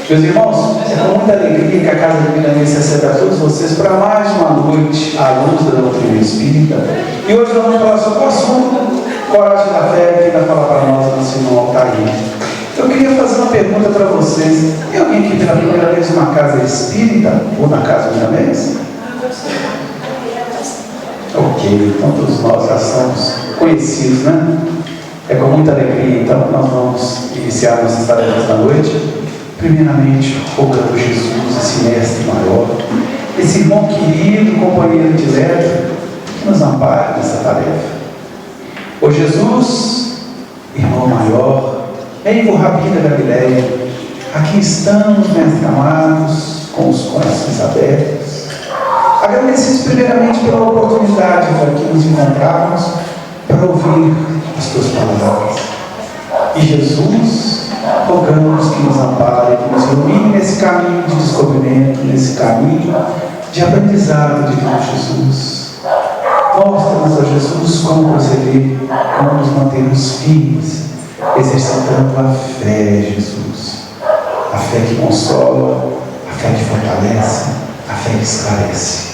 Meus irmãos, é com muita alegria que a Casa de Milanense recebe a todos vocês para mais uma noite à luz da doutrina espírita. E hoje nós vamos falar sobre o assunto coragem da fé, que ainda fala para nós no Senhor Altair. Eu queria fazer uma pergunta para vocês. Tem alguém aqui pela primeira vez numa casa espírita ou na Casa Milanense? Ok, então todos nós já somos conhecidos, né? É com muita alegria, então, que nós vamos iniciar nossas tarefas da noite. Primeiramente, rogando Jesus, esse mestre maior, esse irmão querido, companheiro direto, que nos ampare nessa tarefa. Ô Jesus, irmão maior, vem o Rabi da Galileia, aqui estamos, mestre amados, com os corações abertos, agradecidos primeiramente pela oportunidade para que nos encontrarmos para ouvir as tuas palavras. E Jesus, rogamos que nos ampare, que nos ilumine nesse caminho de descobrimento, nesse caminho de aprendizado de Jesus. Mostra-nos, ó Jesus, como proceder, como nos mantermos firmes, exercitando a fé, Jesus. A fé que consola, a fé que fortalece, a fé que esclarece.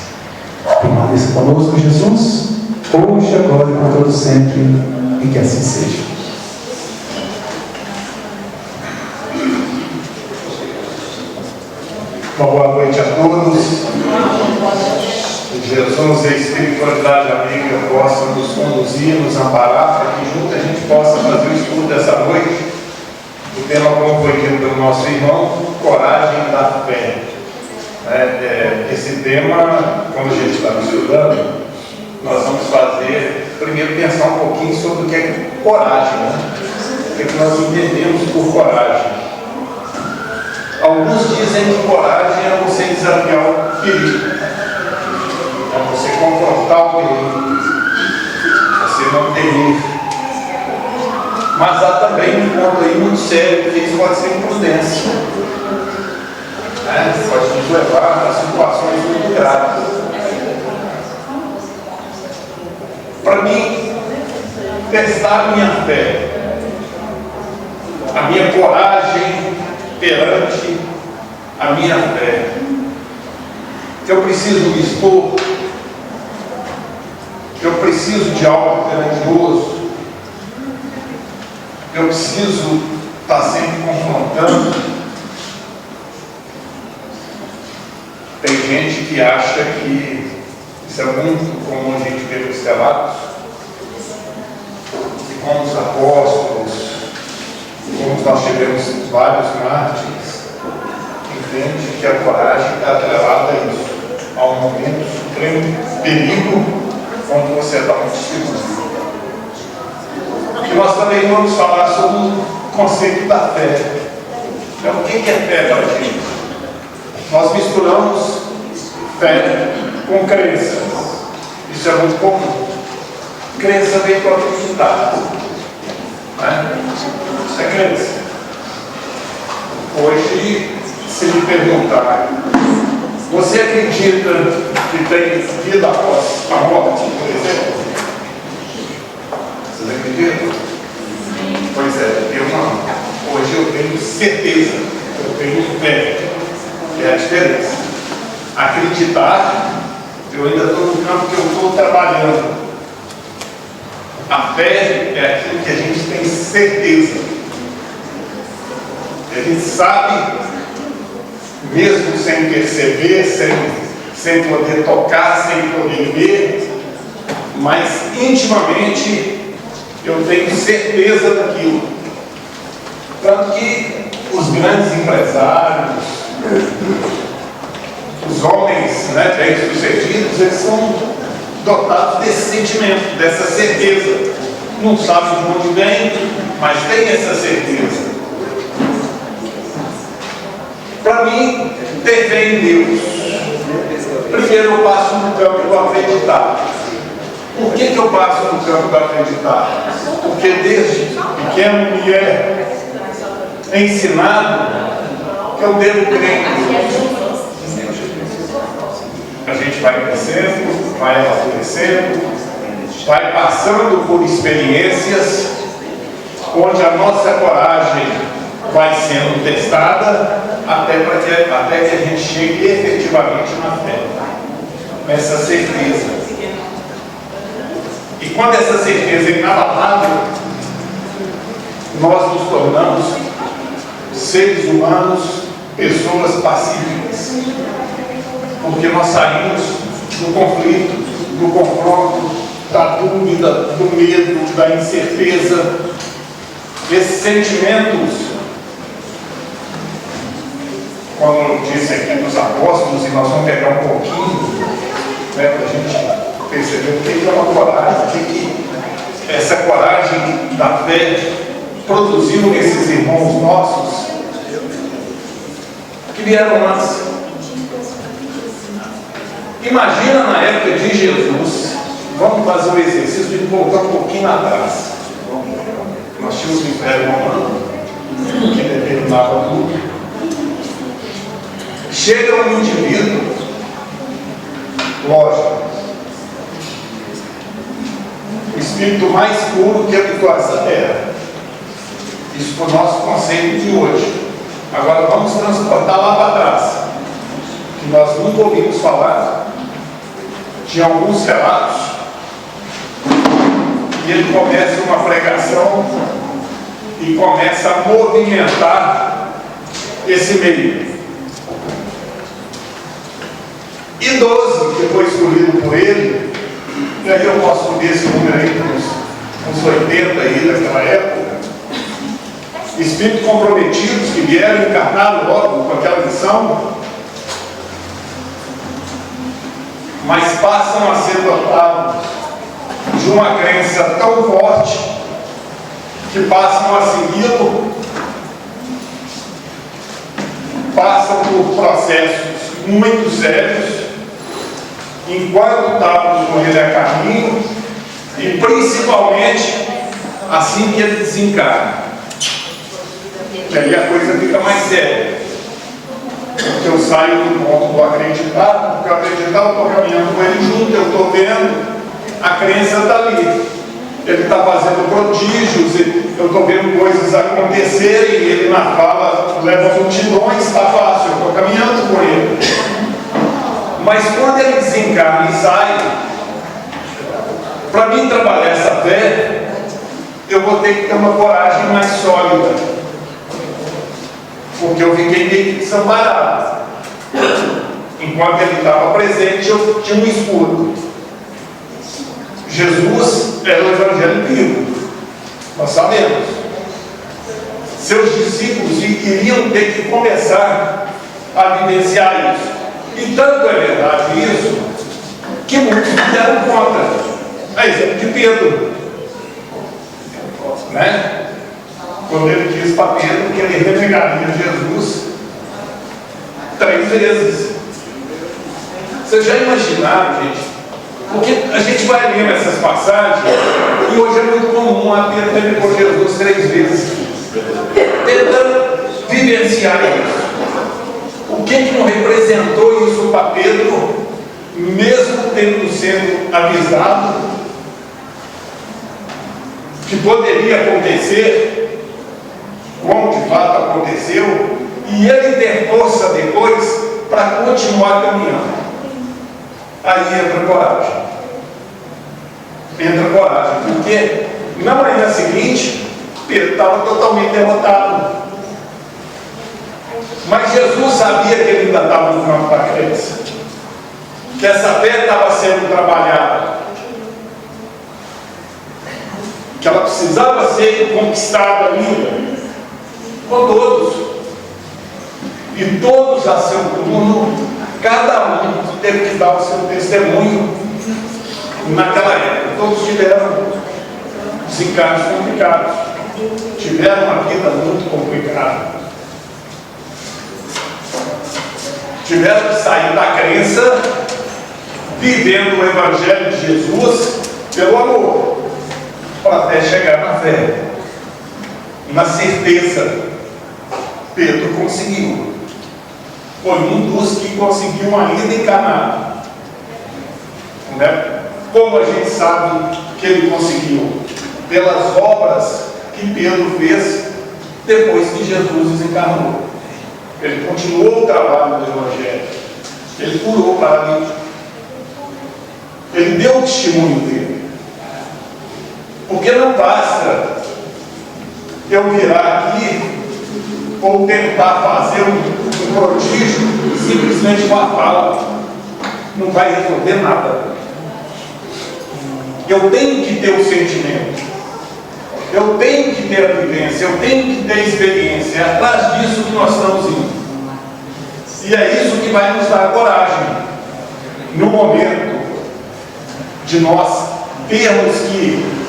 Permaneça conosco, Jesus, hoje, agora e por todo sempre, e que assim seja. Uma boa noite a todos. Jesus e a espiritualidade amiga possam nos conduzir, nos amparar, para que juntos a gente possa fazer o estudo dessa noite. O tema, como foi dito pelo nosso irmão, coragem da fé. Esse tema, quando a gente estava estudando, nós vamos fazer, primeiro pensar um pouquinho sobre o que é coragem, né? O que é que nós entendemos por coragem. Alguns dizem que coragem é você desafiar o perigo, é você confrontar o perigo, você não temer. Mas há também um ponto aí muito sério, que isso pode ser imprudência. Pode nos levar a situações muito graves. Para mim, testar a minha fé, a minha coragem perante a minha fé. Eu preciso me expor, eu preciso de algo grandioso, eu preciso estar sempre confrontando. Tem gente que acha que isso é muito comum a gente ver nos relatos, que como os apóstolos, como nós tivemos vários mártires, entende que a coragem está atrelada a isso, a um momento supremo perigo, quando você está muito seguro. E nós também vamos falar sobre o conceito da fé. Então, o que é fé para a gente? Nós misturamos fé com crença. Isso é muito comum. Crença vem para acreditar. Isso é crença. Hoje, se me perguntar, você acredita que tem vida após a morte, por exemplo? Vocês acreditam? Pois é, eu não. Hoje eu tenho certeza, eu tenho fé. É a diferença. Acreditar, eu ainda estou no campo que eu estou trabalhando. A fé é aquilo que a gente tem certeza. A gente sabe, mesmo sem perceber, sem poder tocar, sem poder ver, mas intimamente eu tenho certeza daquilo. Tanto que os grandes empresários, os homens bem-sucedidos, eles são dotados desse sentimento, dessa certeza. Não sabem de onde vem, mas tem essa certeza. Para mim, ter fé em Deus, primeiro eu passo no campo do acreditar. Por que eu passo no campo do acreditar? Porque desde pequeno me é ensinado que eu devo crer em Deus. A gente vai crescendo, vai amadurecendo, vai passando por experiências onde a nossa coragem vai sendo testada até que a gente chegue efetivamente na fé, nessa certeza. E quando essa certeza é inabalável, nós nos tornamos seres humanos, pessoas pacíficas, porque nós saímos do conflito, do confronto, da dúvida, do medo, da incerteza. Esses sentimentos, como eu disse aqui dos apóstolos, e nós vamos pegar um pouquinho, para a gente perceber o que é uma coragem, o que essa coragem da fé produziu nesses irmãos nossos que vieram antes. Imagina na época de Jesus, vamos fazer o exercício de voltar um pouquinho atrás. Nós tínhamos o Império Romano, que determinava tudo. Chega um indivíduo, lógico, o espírito mais puro que habitou essa terra. Isso foi o nosso conceito de hoje. Agora vamos transportar lá para trás, que nós nunca ouvimos falar. Tinha alguns relatos, e ele começa uma pregação e começa a movimentar esse meio. E 12, que foi escolhido por ele, e aí eu posso ver esse número aí, uns 80 aí daquela época, espíritos comprometidos que vieram encarnar logo com aquela missão, mas passam a ser dotados de uma crença tão forte que passam a segui-lo, passam por processos muito sérios enquanto estávamos com ele a caminho e principalmente assim que ele desencarna. E aí a coisa fica mais séria. Porque eu saio do ponto do acreditar, porque eu acreditar, eu estou caminhando com ele junto, eu estou vendo, a crença está ali. Ele está fazendo prodígios, eu estou vendo coisas acontecerem, ele na fala leva multidões, está fácil, eu estou caminhando com ele. Mas quando ele desencarna e sai, para mim trabalhar essa fé, eu vou ter que ter uma coragem mais sólida. Porque eu fiquei meio que desamparado. Enquanto ele estava presente, eu tinha um escudo. Jesus era o Evangelho vivo. Nós sabemos. Seus discípulos iriam ter que começar a vivenciar isso. E tanto é verdade isso, que muitos deram conta. A exemplo de Pedro. Né? Quando ele disse para Pedro que ele renegaria Jesus 3 vezes. Vocês já imaginaram, gente? Porque a gente vai lendo essas passagens e hoje é muito comum a Pedro renegou Jesus 3 vezes, tentando vivenciar isso. O que não representou isso para Pedro, mesmo tendo sido avisado que poderia acontecer, como de fato aconteceu, e ele ter força depois para continuar caminhando. Aí entra coragem. Entra coragem, porque na manhã seguinte, Pedro estava totalmente derrotado. Mas Jesus sabia que ele ainda estava no campo da crença, que essa fé estava sendo trabalhada, que ela precisava ser conquistada ainda por todos. E todos a seu turno, cada um teve que dar o seu testemunho naquela época. Todos tiveram desencarnos complicados, tiveram uma vida muito complicada, tiveram que sair da crença, vivendo o Evangelho de Jesus pelo amor, para até chegar na fé, na certeza. Pedro conseguiu. Foi um dos que conseguiu ainda encarnar. Né? Como a gente sabe que ele conseguiu? Pelas obras que Pedro fez depois que Jesus desencarnou. Ele continuou o trabalho do Evangelho. Ele curou o paralítico. Ele deu o testemunho dele. Porque não basta eu virar aqui ou tentar fazer um prodígio simplesmente com a fala. Não vai resolver nada. Eu tenho que ter o sentimento, eu tenho que ter a vivência, eu tenho que ter a experiência. É atrás disso que nós estamos indo. E é isso que vai nos dar coragem no momento de nós termos que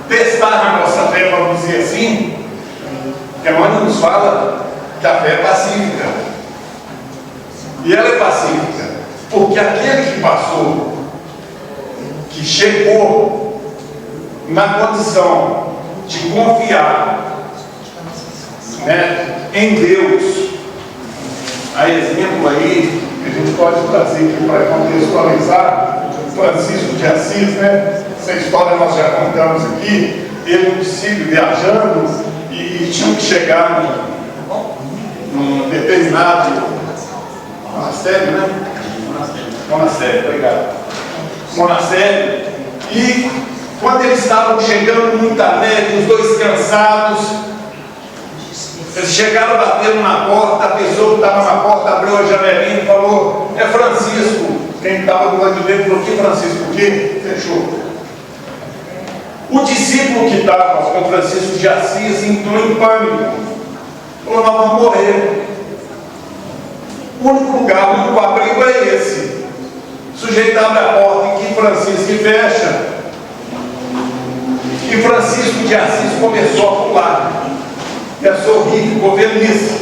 testar a nossa fé, vamos dizer assim. Emmanuel nos fala que a fé é pacífica. E ela é pacífica porque aquele que passou, que chegou na condição de confiar, né, em Deus, a exemplo aí, que a gente pode trazer aqui para contextualizar, Francisco de Assis, né? Essa história nós já contamos aqui, ele um discípulo viajando e tinha que chegar num determinado monastério, né? Monastério, obrigado. Monastério. E quando eles estavam chegando, muita neve, os dois cansados, eles chegaram batendo na porta, a pessoa que estava na porta abriu a janelinha e falou: é Francisco. Quem estava do lado de dentro falou: que Francisco? O quê? Fechou. O discípulo que estava com Francisco de Assis entrou em pânico. Falou: nós vamos morrer. O único lugar, o único abrigo é esse. O sujeito abre a porta em que Francisco fecha. E Francisco de Assis começou a pular, a sorrir, ficou feliz.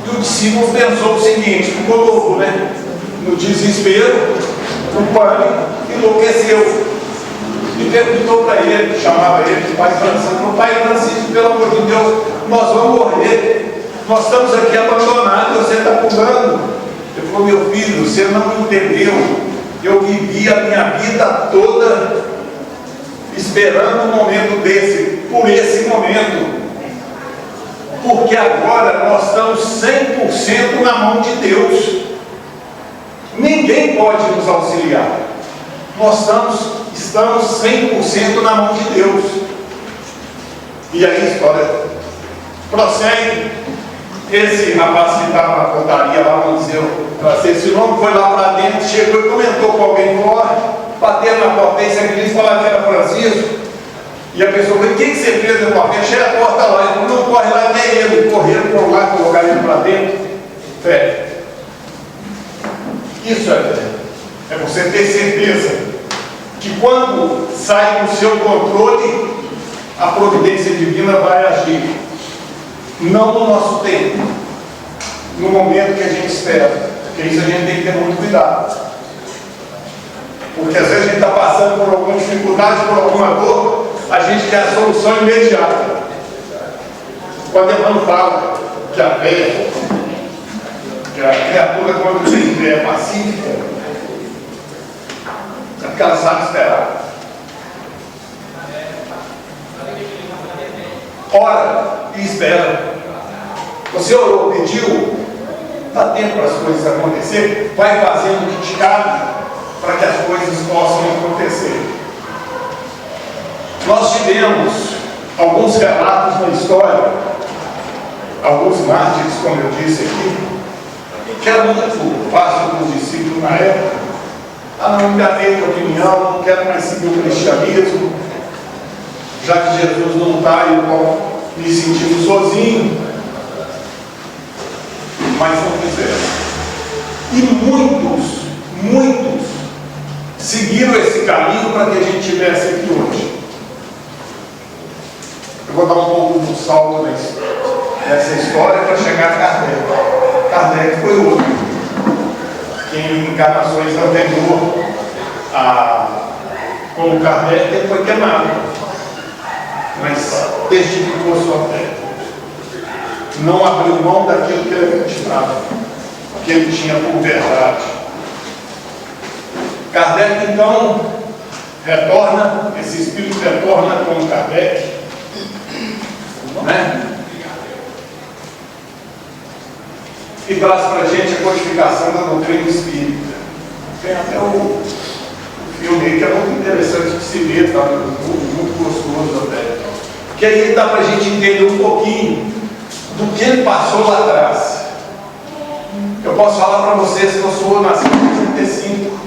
E o discípulo pensou o seguinte, ficou louco, né? No desespero, no pânico, enlouqueceu. E perguntou para ele, chamava ele de Pai Francisco: Pai Francisco, pelo amor de Deus, nós vamos morrer, nós estamos aqui abandonados, você está pulando. Ele falou: meu filho, você não entendeu, eu vivi a minha vida toda esperando um momento desse, por esse momento, porque agora nós estamos 100% na mão de Deus, ninguém pode nos auxiliar, nós estamos 100% na mão de Deus. E aí a história prossegue. Esse rapaz que estava na portaria lá, vamos dizer, esse nome foi lá para dentro, chegou e comentou com alguém, falou: bateram na porta, esse aqui, eles falaram que era Francisco. E a pessoa falou: o que você fez? Eu falei: fechei a porta lá. Ele falou: não corre lá, nem ele. Correram por lá, colocaram ele para dentro. Fé. Isso é fé. É você ter certeza que quando sai do seu controle, a providência divina vai agir. Não no nosso tempo, no momento que a gente espera. Porque isso a gente tem que ter muito cuidado. Porque às vezes a gente está passando por alguma dificuldade, por alguma dor, a gente quer a solução imediata. Quando Emmanuel fala que a fé, que a criatura, quando tem fé, é pacífica, é porque ela sabe esperar. Ora e espera. Você orou, pediu, dá tempo para as coisas acontecer, vai fazendo o que te cabe para que as coisas possam acontecer. Nós tivemos alguns relatos na história, alguns mártires, como eu disse aqui, que era muito fácil para os discípulos na época: não enganei com a opinião, não quero mais seguir o cristianismo, já que Jesus não está, eu estou me sentindo sozinho. Mas não fizeram. E muitos seguiram esse caminho para que a gente estivesse aqui hoje. Eu vou dar um pouco do salto nessa história para chegar a Kardec. Kardec foi outro que em encarnações anteriores como Kardec, ele foi queimado, mas testificou sua fé, não abriu mão daquilo que ele acreditava, que ele tinha por verdade. Kardec então retorna, esse espírito retorna com Kardec, né? E traz para a gente a codificação da doutrina espírita. Tem até o filme aí que é muito interessante de se ver, tá? Muito gostoso até. Que aí dá para a gente entender um pouquinho do que ele passou lá atrás. Eu posso falar para vocês que eu sou nascido em 65,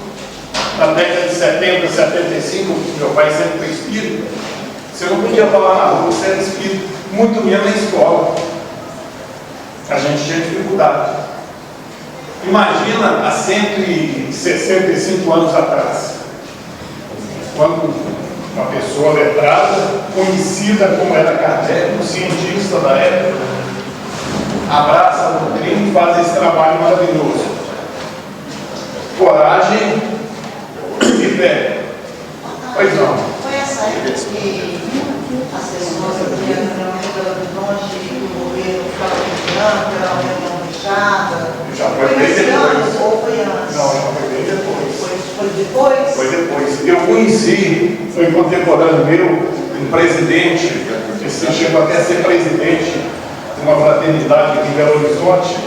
na década de 70, 75, meu pai sempre foi espírita. Você não podia falar na rua, você era espírita, muito menos na escola. A gente tinha dificuldade. Imagina há 165 anos atrás, quando uma pessoa letrada, conhecida como era Kardec, um cientista da época, abraça a doutrina e faz esse trabalho maravilhoso. Coragem e fé. Pois não. Foi essa época que as pessoas podiam realmente longe do governo ficava vigilando, era uma reunião fechada. Já foi bem depois. Ou foi antes? Não, já foi bem depois. Foi depois? Foi depois. Eu conheci, foi um contemporâneo meu, um presidente, esse chegou até a ser presidente de uma fraternidade aqui em Belo Horizonte,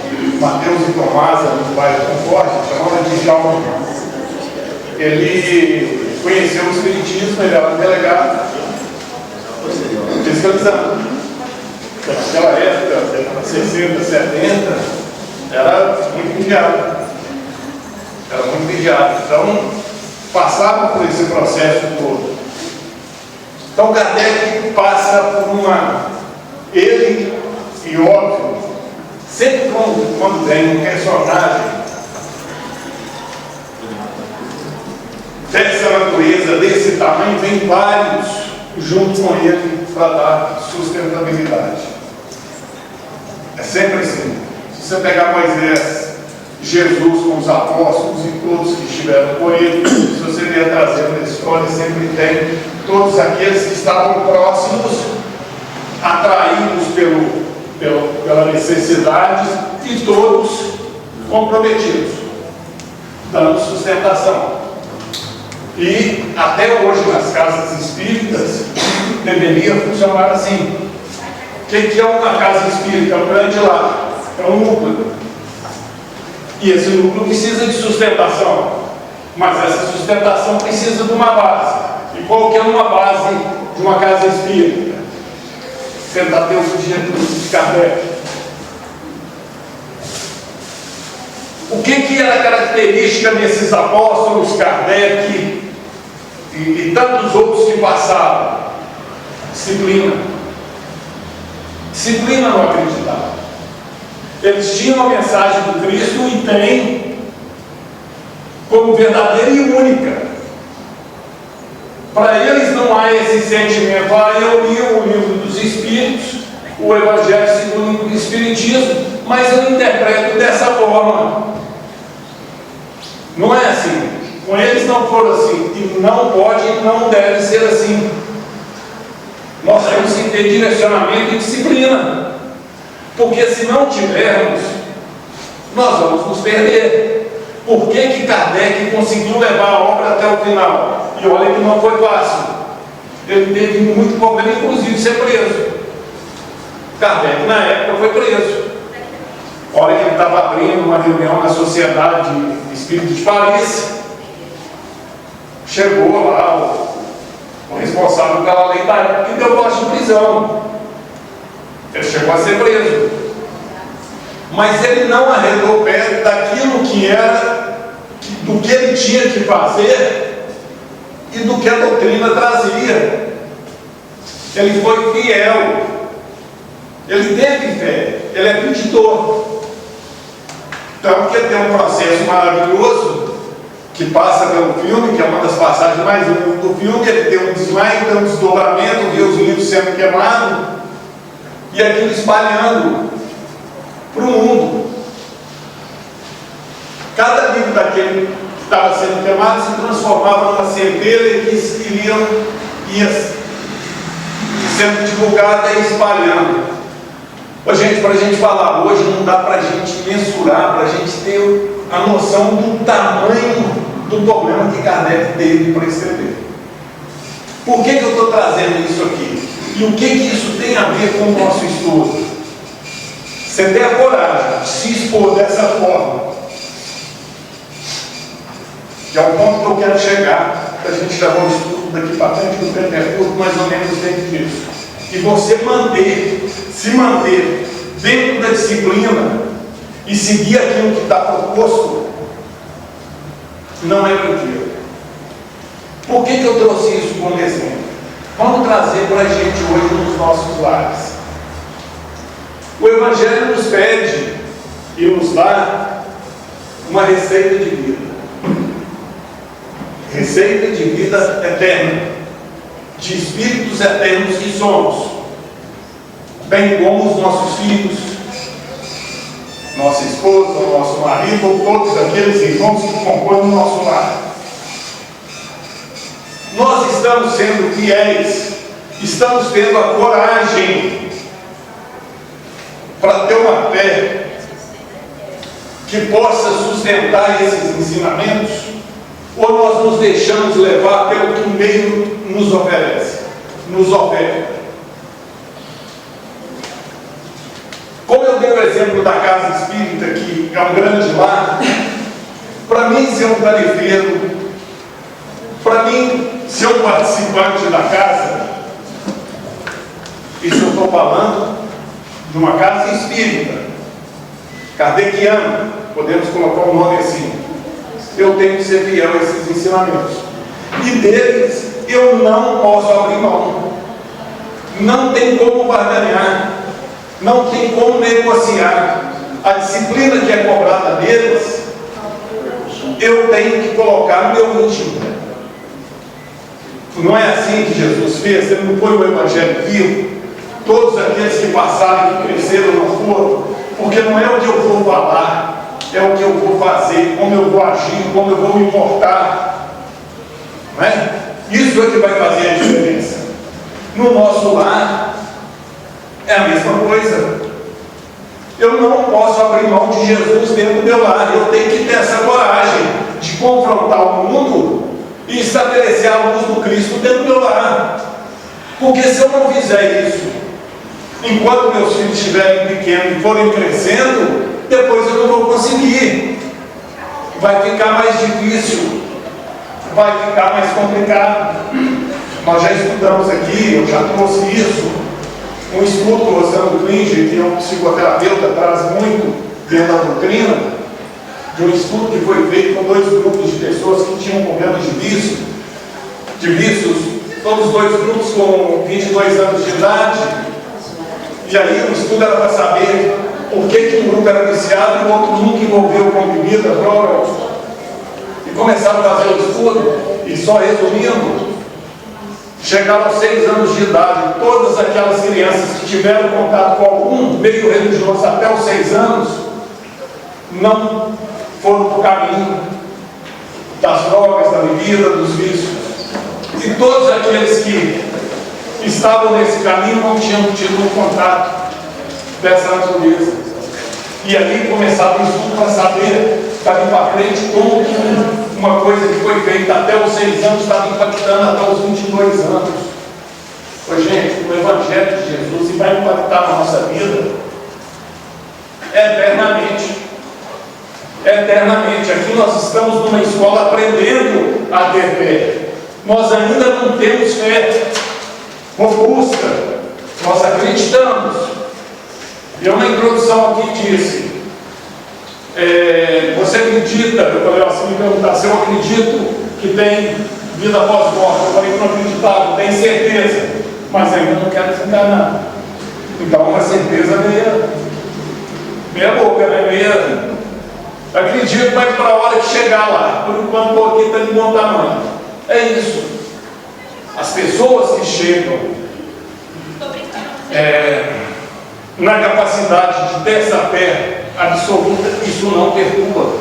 Mateus e Tomás, no bairro Concórdia, chamava de Djalma. Ele conheceu o espiritismo, ele era delegado, fiscalizando. Naquela época, 60, 70, era muito vigiado. Era muito vigiado. Então, passava por esse processo todo. Então, Kardec passa por ele, e óbvio, sempre quando vem um personagem dessa natureza, desse tamanho, vem vários junto com ele para dar sustentabilidade. É sempre assim. Se você pegar Moisés, Jesus com os apóstolos e todos que estiveram com ele, se você vier trazendo a história, sempre tem todos aqueles que estavam próximos, atraídos pela necessidade, e todos comprometidos, dando sustentação. E até hoje nas casas espíritas deveria funcionar assim. O que é uma casa espírita? É um grande lar, é um núcleo. E esse núcleo precisa de sustentação, mas essa sustentação precisa de uma base. E qual que é uma base de uma casa espírita? Pentateuco de Kardec. O que era a característica desses apóstolos, Kardec e tantos outros que passaram? Disciplina. Disciplina não acreditava. Eles tinham a mensagem do Cristo e têm como verdadeira e única. Para eles não há esse sentimento. Eu li o livro dos Espíritos, o Evangelho segundo o Espiritismo, mas eu interpreto dessa forma. Não é assim. Com eles não foram assim. E não pode e não deve ser assim. Nós temos que ter direcionamento e disciplina. Porque se não tivermos, nós vamos nos perder. Por que Kardec conseguiu levar a obra até o final? E olha que não foi fácil. Ele teve muito problema, inclusive ser preso. Kardec na época foi preso. Olha que ele estava abrindo uma reunião na Sociedade Espírita de Paris. Chegou lá o responsável pela lei da época e deu voz de prisão. Ele chegou a ser preso. Mas ele não arredou o pé daquilo que era, do que ele tinha que fazer e do que a doutrina trazia. Ele foi fiel. Ele teve fé. Ele é peditor. Então, porque tem um processo maravilhoso que passa pelo filme, que é uma das passagens mais lindas do filme. Ele tem um desmaio, tem um desdobramento, vê os livros sendo queimados e aquilo espalhando para o mundo. Cada livro daquele que estava sendo queimado se transformava numa centelha que ia sendo divulgada e espalhando. Gente, para a gente falar hoje, não dá para a gente mensurar, para a gente ter a noção do tamanho do problema que Kardec teve para escrever. Por que eu estou trazendo isso aqui? E o que isso tem a ver com o nosso estudo? Você ter a coragem de se expor dessa forma, que é o ponto que eu quero chegar, para a gente levar o estudo daqui para frente, que o tempo é curto, mais ou menos dentro disso. E você se manter dentro da disciplina e seguir aquilo que está proposto, não é mentira. Por que eu trouxe isso como exemplo? Vamos trazer para a gente hoje nos nossos lares. O Evangelho nos pede e nos dá uma receita de vida. Receita de vida eterna, de espíritos eternos que somos, bem como os nossos filhos, nossa esposa, nosso marido, ou todos aqueles irmãos que compõem o nosso lar. Nós estamos sendo fiéis, estamos tendo a coragem para ter uma fé que possa sustentar esses ensinamentos, ou nós nos deixamos levar pelo que o meio nos oferece, nos oferta. Como eu dei o exemplo da casa espírita, que é um grande lar, para mim ser um tarefeiro, para mim ser um participante da casa, isso eu estou falando de uma casa espírita, kardeciana, podemos colocar o nome assim. Eu tenho que ser fiel a esses ensinamentos. E deles eu não posso abrir mão. Não tem como barganhar. Não tem como negociar. A disciplina que é cobrada deles, eu tenho que colocar no meu íntimo. Não é assim que Jesus fez, ele não foi o Evangelho vivo. Todos aqueles que passaram, que cresceram, não foram, porque não é o que eu vou falar, é o que eu vou fazer, como eu vou agir, como eu vou me portar. Não é? Isso é que vai fazer a diferença. No nosso lar, é a mesma coisa. Eu não posso abrir mão de Jesus dentro do meu lar. Eu tenho que ter essa coragem de confrontar o mundo e estabelecer a luz do Cristo dentro do meu lar. Porque se eu não fizer isso, enquanto meus filhos estiverem pequenos e forem crescendo, depois eu não vou conseguir. Vai ficar mais difícil, vai ficar mais complicado. Nós já estudamos aqui, eu já trouxe isso. Um estudo do Rosano Klinger, que é um psicoterapeuta, traz muito dentro da doutrina, de um estudo que foi feito com 2 grupos de pessoas que tinham problemas de vícios, todos os 2 grupos com 22 anos de idade. E aí o estudo era para saber por que um grupo era viciado e o outro nunca envolveu com bebida, droga. E começaram a fazer o estudo, e só resumindo, chegaram aos 6 anos de idade, todas aquelas crianças que tiveram contato com algum meio religioso até os 6 anos, não foram para o caminho das drogas, da bebida, dos vícios. E todos aqueles que estavam nesse caminho não tinham tido um contato dessa natureza. E ali começava o estudo para saber, dali para frente, como que uma coisa que foi feita até os 6 anos estava impactando até os 22 anos. Pois, gente, o Evangelho de Jesus vai impactar na nossa vida eternamente. Eternamente. Aqui nós estamos numa escola aprendendo a ter fé. Nós ainda não temos fé robusta. Nós acreditamos. Eu na introdução aqui disse, você acredita? Eu falei assim, me perguntar se eu acredito que tem vida após morte. Eu falei que não acreditava, tenho certeza, mas ainda não quero desenganar. Então uma certeza meia boca, né? Meia. Acredito, mas para a hora que chegar lá, por enquanto estou aqui, está de bom tamanho. É isso. As pessoas que chegam na capacidade de ter essa fé absoluta, isso não perturba.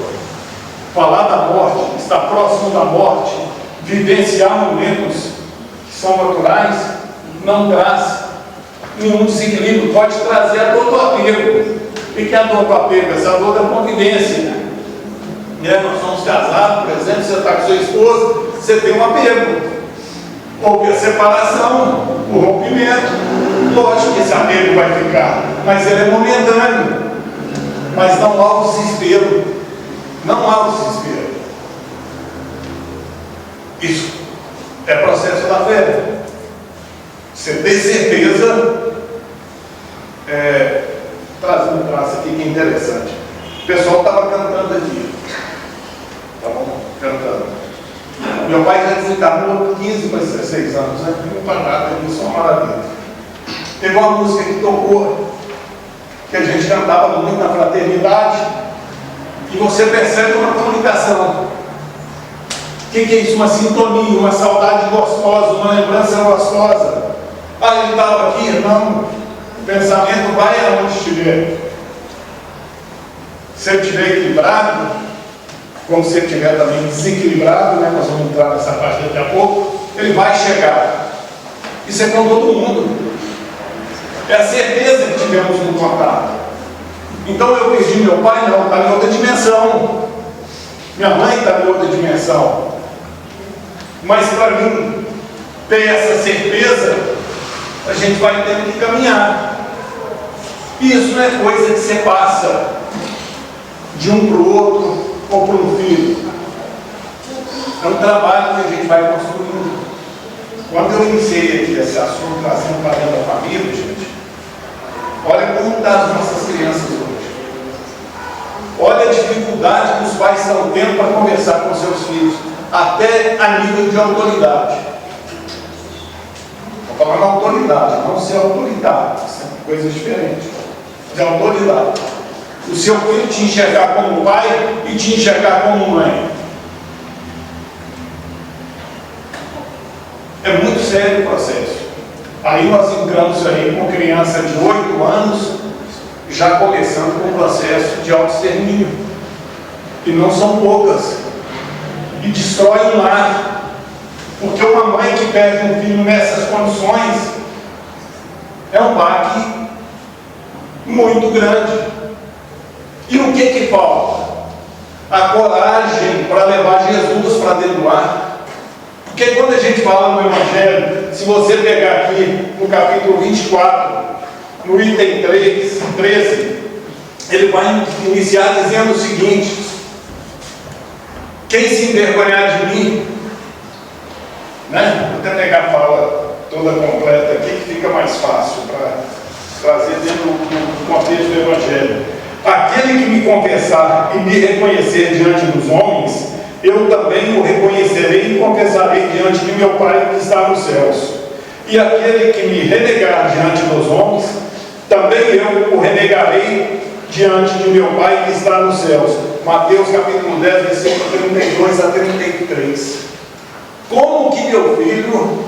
Falar da morte, estar próximo da morte, vivenciar momentos que são naturais, não traz nenhum desequilíbrio. Pode trazer a dor do apego. O que é a dor do apego? Essa dor da convivência. Nós somos casados, por exemplo, você está com sua esposa, você tem um apego. Houve a separação, o rompimento. Lógico que esse apego vai ficar, mas ele é momentâneo. Mas não há o desespero. Não há o desespero. Isso é processo da fé. Você ter certeza. Trazendo um traço aqui que é interessante. O pessoal estava cantando aqui. Estavam cantando. Meu pai já desencarnou 15 para 16 anos, né? Não para nada, isso é uma maravilha. Teve uma música que tocou, que a gente cantava muito na fraternidade, e você percebe uma comunicação. O que é isso? Uma sintonia, uma saudade gostosa, uma lembrança gostosa. Ah, ele estava aqui? Não. O pensamento vai aonde estiver. Se ele estiver equilibrado, como se ele estiver também desequilibrado, né? Nós vamos entrar nessa parte daqui a pouco, ele vai chegar. Isso é com todo mundo. É a certeza que tivemos no contato. Então eu perdi meu pai, não, está em outra dimensão. Minha mãe está em outra dimensão. Mas para mim ter essa certeza, a gente vai tendo que caminhar. E isso não é coisa que você passa de um para o outro ou para um filho. É um trabalho que a gente vai construindo. Quando eu iniciei aqui esse assunto, trazendo para dentro da família, gente, olha como estão as nossas crianças hoje. Olha a dificuldade que os pais estão tendo para conversar com seus filhos, até a nível de autoridade. Estou falando autoridade, não ser autoritário, são coisas diferentes. De autoridade. O seu filho te enxergar como pai e te enxergar como mãe. É sério o processo. Aí nós entramos aí com criança de 8 anos, já começando com o processo de autoextermínio. E não são poucas. E destrói um lar. Porque uma mãe que perde um filho nessas condições é um baque muito grande. E o que falta? A coragem para levar Jesus para dentro do lar. Porque quando a gente fala no Evangelho, se você pegar aqui no capítulo 24, no item 13, ele vai iniciar dizendo o seguinte: quem se envergonhar de mim, né? Vou até pegar a fala toda completa aqui, que fica mais fácil para trazer dentro do contexto do Evangelho. Aquele que me confessar e me reconhecer diante dos homens, eu também o reconhecerei e confessarei diante de meu Pai que está nos céus. E aquele que me renegar diante dos homens, também eu o renegarei diante de meu Pai que está nos céus. Mateus capítulo 10, versículo 32 a 33. Como que meu filho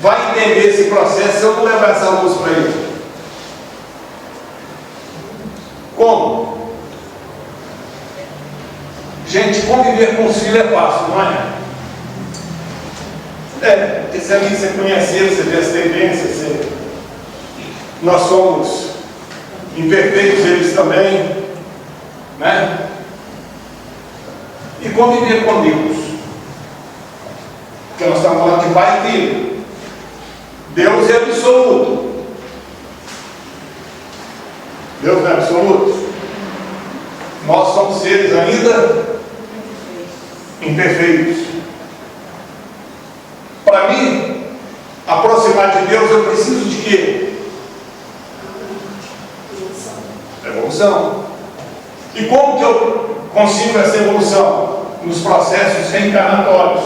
vai entender esse processo se eu não levar essa luz para ele? Como? Gente, conviver com os filhos é fácil, não é? Porque se ali você conhecer, você vê as tendências, nós somos imperfeitos, eles também, né? E conviver com Deus, porque nós estamos falando de pai e filho. Deus é absoluto. Deus é absoluto. Nós somos seres ainda imperfeitos. Para mim, aproximar de Deus, eu preciso de quê? Evolução. E como que eu consigo essa evolução? Nos processos reencarnatórios.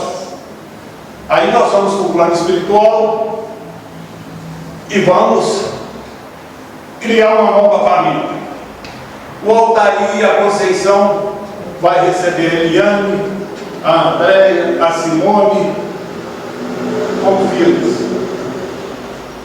Aí nós vamos para o plano espiritual e vamos criar uma nova família. O Altair e a Conceição vai receber a Eliane, a Andréia, a Simone como filhos.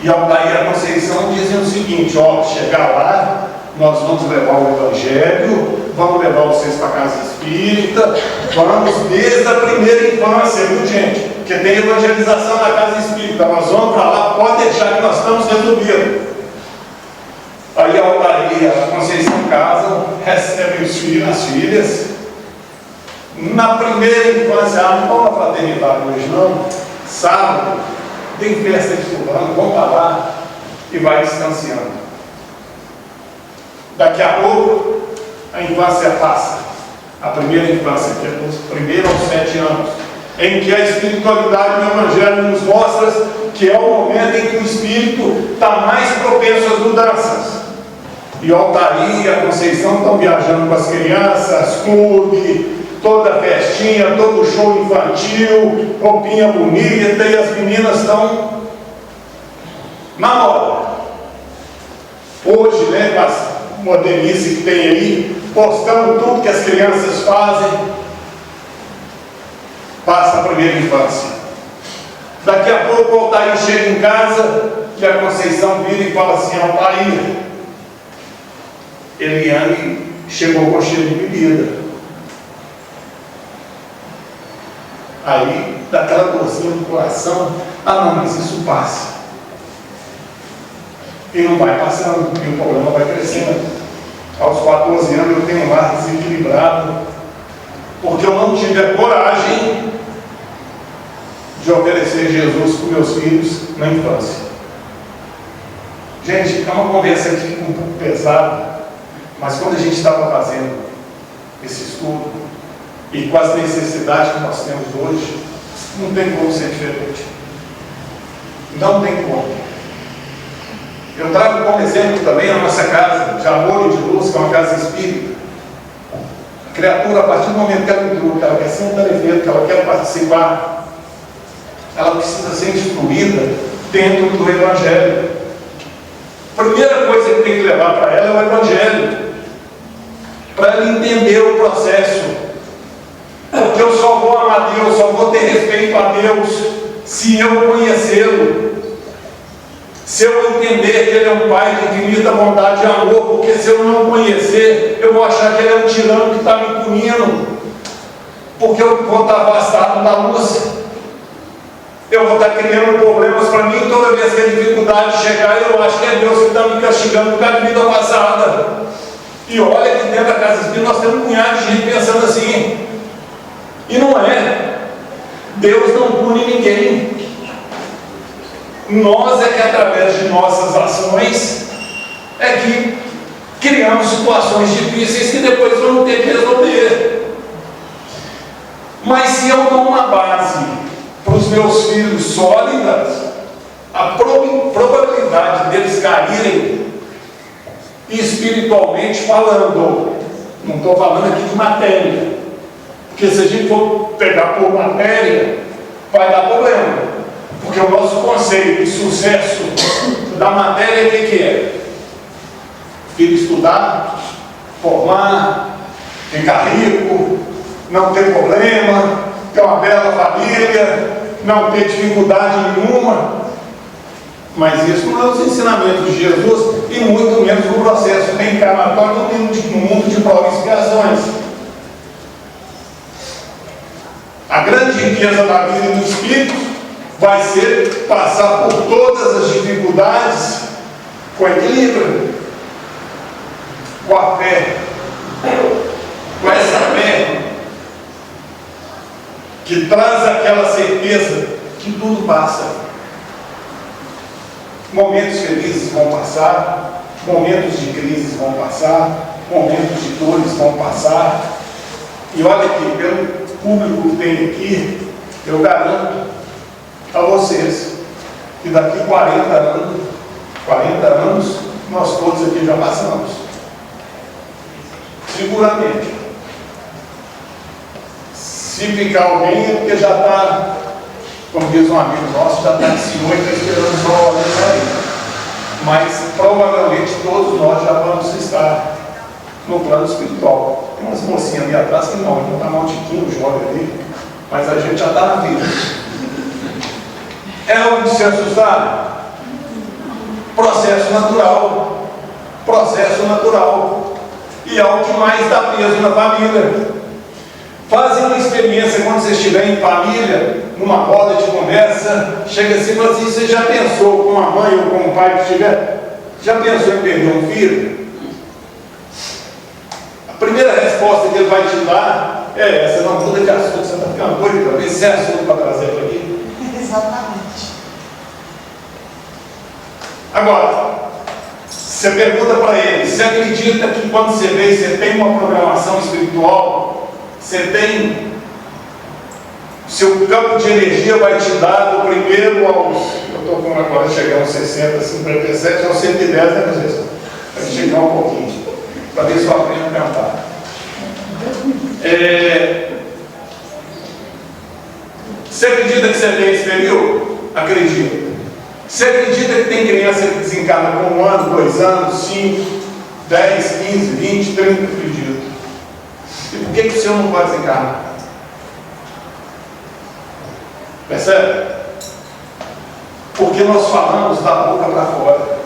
E Altair e a Conceição dizem o seguinte: chegar lá, nós vamos levar o Evangelho, vamos levar vocês para a casa espírita, vamos desde a primeira infância, viu, gente? Porque tem evangelização na casa espírita, nós vamos para lá, pode deixar que nós estamos resolvidos. Aí a Altair e a Conceição casam, recebem os filhos, as filhas. Na primeira infância, não vamos à fraternidade hoje não, sábado, tem festa de fulano, vamos para lá, e vai distanciando. Daqui a pouco, a infância passa. A primeira infância, que é dos primeiros aos 7 anos, em que a espiritualidade do Evangelho nos mostra que é o momento em que o espírito está mais propenso às mudanças. E o Altair e a Conceição estão viajando com as crianças, clube, toda festinha, todo show infantil, roupinha bonita, e as meninas estão na moda. Hoje, né, com a modernice que tem aí, postando tudo que as crianças fazem, passa a primeira infância. Daqui a pouco o Altair chega em casa e a Conceição vira e fala assim: Altair, Eliane chegou com cheiro de bebida. Aí dá aquela dorzinha no coração: não, mas isso passa. E não vai passando, e o problema vai crescendo. Aos 14 anos eu tenho um lar desequilibrado, porque eu não tive a coragem de oferecer Jesus para os meus filhos na infância. Gente, é uma conversa aqui um pouco pesada, mas quando a gente estava fazendo esse estudo, e com as necessidades que nós temos hoje, não tem como ser diferente. Não tem como. Eu trago como exemplo também a nossa casa de amor e de luz, que é uma casa espírita. A criatura, a partir do momento que ela entrou, que ela quer ser um tarefa, que ela quer participar, ela precisa ser instruída dentro do Evangelho. A primeira coisa que tem que levar para ela é o Evangelho, para ela entender o processo. Porque eu só vou amar Deus, só vou ter respeito a Deus se eu conhecê-lo, se eu entender que Ele é um Pai de infinita bondade e amor, porque se eu não conhecer, eu vou achar que Ele é um tirano que está me punindo, porque eu vou estar afastado da luz, eu vou estar criando problemas para mim. Toda vez que a dificuldade chegar, eu acho que é Deus que está me castigando por causa da vida passada. E olha que dentro da casa espírita nós temos um punhado de gente pensando assim, e não é. Deus não pune ninguém. Nós é que através de nossas ações é que criamos situações difíceis que depois vamos ter que resolver. Mas se eu dou uma base para os meus filhos sólidas, a probabilidade deles caírem espiritualmente falando, não estou falando aqui de matéria, porque se a gente for pegar por matéria, vai dar problema. Porque o nosso conceito de sucesso da matéria, o que é? Filho estudar, formar, ficar rico, não ter problema, ter uma bela família, não ter dificuldade nenhuma. Mas isso não é os ensinamentos de Jesus e muito menos o processo reencarnatório no mundo de provas e expiações. A grande riqueza da vida do Espírito vai ser passar por todas as dificuldades com equilíbrio, com a fé, com essa fé que traz aquela certeza que tudo passa. Momentos felizes vão passar, momentos de crise vão passar, momentos de dores vão passar. E olha aqui, pelo público que tem aqui, eu garanto a vocês que daqui 40 anos, nós todos aqui já passamos. Seguramente. Se ficar alguém é porque já está, como diz um amigo nosso, já está ansioso e está esperando só olhar aí. Mas provavelmente todos nós já vamos estar no plano espiritual. Tem umas mocinhas ali atrás que não está mal tiquinho, jovem ali, mas a gente já está na vida. É algo de se assustar? Processo natural. Processo natural. E algo que mais dá peso na família. Fazem uma experiência quando você estiver em família, numa roda de conversa, chega assim e fala assim: você já pensou com a mãe ou com o pai que estiver? Já pensou em perder um filho? A primeira resposta que ele vai te dar é essa: não muda de assunto, você está ficando doido para ver se é assunto para trazer para aqui. Exatamente. Agora, você pergunta para ele: você acredita que quando você vê, você tem uma programação espiritual, você tem, seu campo de energia vai te dar do primeiro aos, eu estou com agora chegando aos 60, 57, aos 110, né, professor? Vai chegar um pouquinho, para ver se eu aprendo a cantar. Você acredita que você tem esse período? Acredito. Você acredita que tem criança que desencarna com 1 ano, 2 anos, 5, 10, 15, 20, 30? Acredito. E por que o senhor não pode desencarnar? Percebe? Porque nós falamos da boca para fora.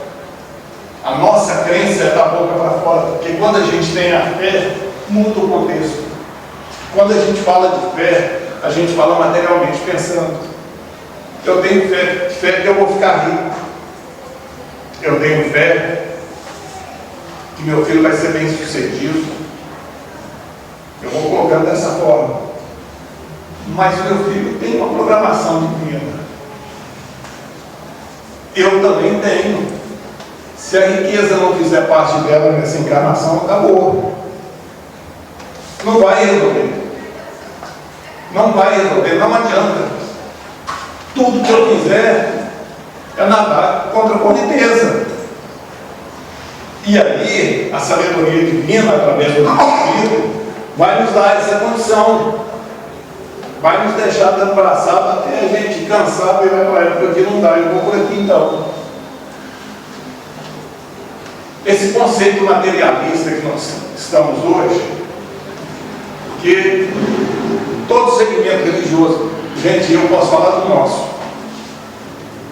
A nossa crença é da boca para fora. Porque quando a gente tem a fé, muda o contexto. Quando a gente fala de fé, a gente fala materialmente pensando. Eu tenho fé que eu vou ficar rico. Eu tenho fé que meu filho vai ser bem sucedido. Eu vou colocando dessa forma. Mas o meu filho tem uma programação divina. Eu também tenho. Se a riqueza não fizer parte dela nessa encarnação, acabou. Não vai resolver. Não vai resolver, não adianta. Tudo que eu fizer é nadar contra a correnteza. E aí, a sabedoria divina, através do Espírito, vai nos dar essa condição. Vai nos deixar dando braçada até a gente cansado e vai para a época que não dá. Eu vou por aqui então. Esse conceito materialista que nós estamos hoje, que todo segmento religioso, gente, eu posso falar do nosso,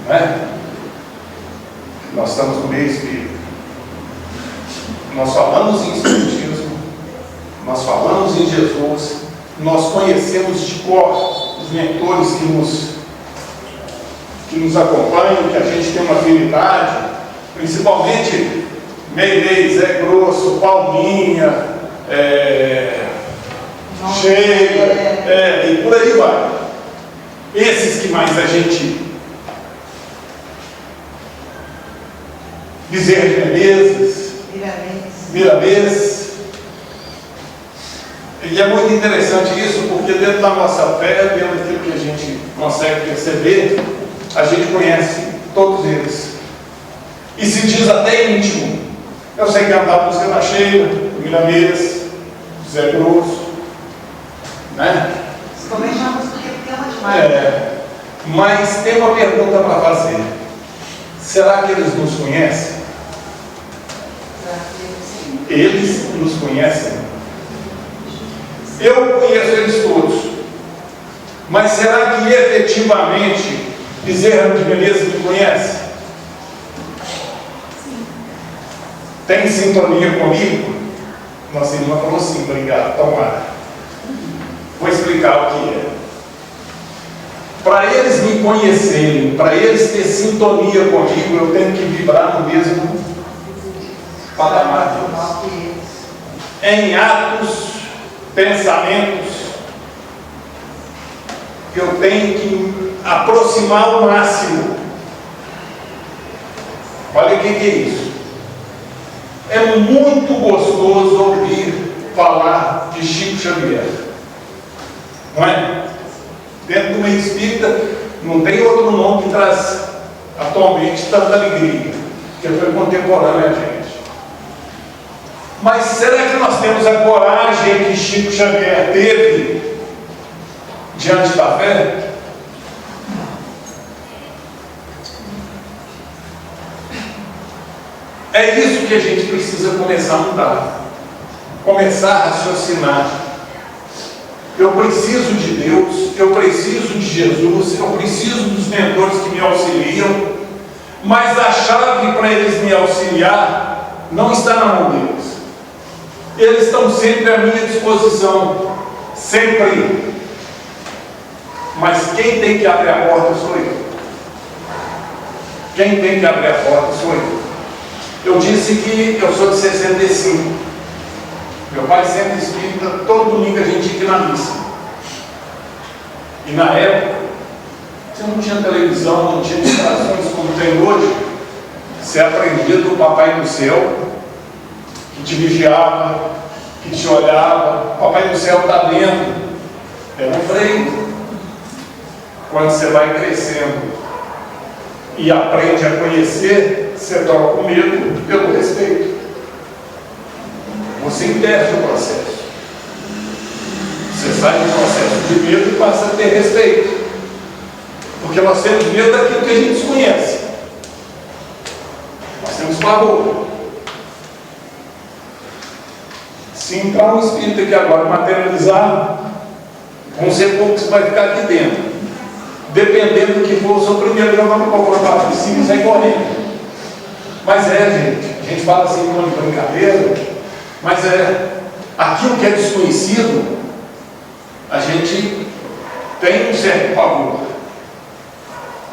Não é? Nós estamos no meio espírita. Nós falamos em Espiritismo, nós falamos em Jesus, nós conhecemos de cor os mentores que nos acompanham, que a gente tem uma afinidade, principalmente Meirei, Zé Grosso, Palminha, Sheila, e por aí vai. Esses que mais a gente... Bezerra de Menezes, Miramês. E é muito interessante isso, porque dentro da nossa fé, dentro daquilo que a gente consegue perceber, a gente conhece todos eles. E se diz até íntimo. Eu sei cantar a música da Sheila, do Miramês, do Zé Grosso, né? Também já porque ama demais. Mas tem uma pergunta para fazer. Será que eles nos conhecem? Eles nos conhecem? Eu conheço eles todos. Mas será que efetivamente Bezerra de Menezes me conhece? Tem sintonia comigo? Nossa irmã falou sim, obrigado, tomara. Vou explicar o que é. Para eles me conhecerem, para eles ter sintonia comigo, eu tenho que vibrar no mesmo patamar deles. Em atos, pensamentos, eu tenho que aproximar o máximo. Olha o que é isso. É muito gostoso ouvir falar de Chico Xavier, não é? Dentro do meio espírita não tem outro nome que traz atualmente tanta alegria, que foi contemporâneo a gente. Mas será que nós temos a coragem que Chico Xavier teve diante da fé? É isso que a gente precisa começar a mudar, começar a raciocinar. Eu preciso de Deus, eu preciso de Jesus, eu preciso dos mentores que me auxiliam, mas a chave para eles me auxiliar não está na mão deles. Eles estão sempre à minha disposição, sempre. Mas quem tem que abrir a porta sou eu. Quem tem que abrir a porta sou eu. Eu disse que eu sou de 65. Meu pai sempre espírita, todo domingo a gente ia na missa. E na época, você não tinha televisão, não tinha distrações como tem hoje. Você aprendia do Papai do Céu, que te vigiava, que te olhava. O Papai do Céu está dentro. É um freio. Quando você vai crescendo e aprende a conhecer, você troca o medo pelo respeito. Você inverte o processo. Você sai do processo de medo e passa a ter respeito. Porque nós temos medo daquilo que a gente desconhece. Nós temos pavor. Se entrar um espírito aqui agora materializar, vão ser poucos que vai ficar aqui dentro. Dependendo do que for o seu primeiro grau, vamos colocar de cima e sair correndo. Mas gente, a gente fala assim com brincadeira, mas aquilo que é desconhecido, a gente tem um certo pavor.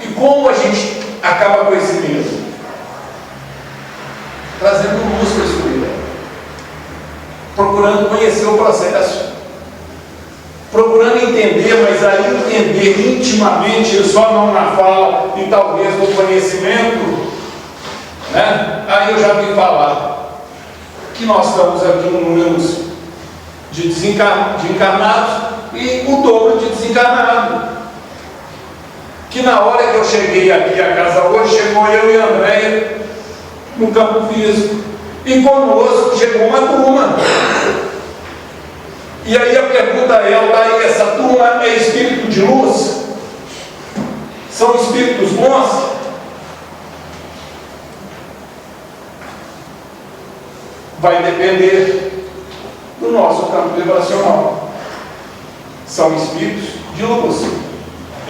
E como a gente acaba com esse medo? Trazendo luz para a escuridão, procurando conhecer o processo, procurando entender, mas aí entender intimamente, só não na fala e talvez no conhecimento, né? Aí eu já vi falar que nós estamos aqui no número de encarnados e o dobro de desencarnados. Que na hora que eu cheguei aqui à casa hoje, chegou eu e a Andréia no campo físico. E conosco chegou uma turma. E aí a pergunta é, daí essa turma é espírito de luz? São espíritos bons? Vai depender do nosso campo vibracional. São espíritos de luz,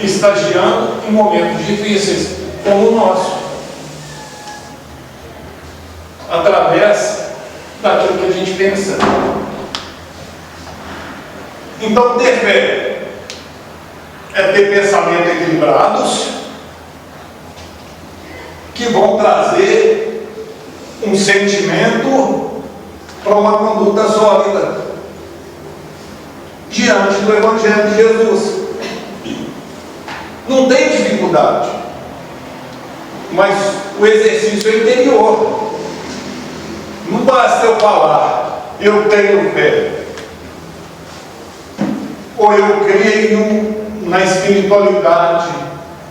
estagiando em momentos difíceis, como o nosso, através daquilo que a gente pensa. Então, ter fé é ter pensamentos equilibrados que vão trazer um sentimento para uma conduta sólida diante do Evangelho de Jesus. Não tem dificuldade, mas o exercício é interior. Não basta eu falar, eu tenho fé, ou eu creio na espiritualidade,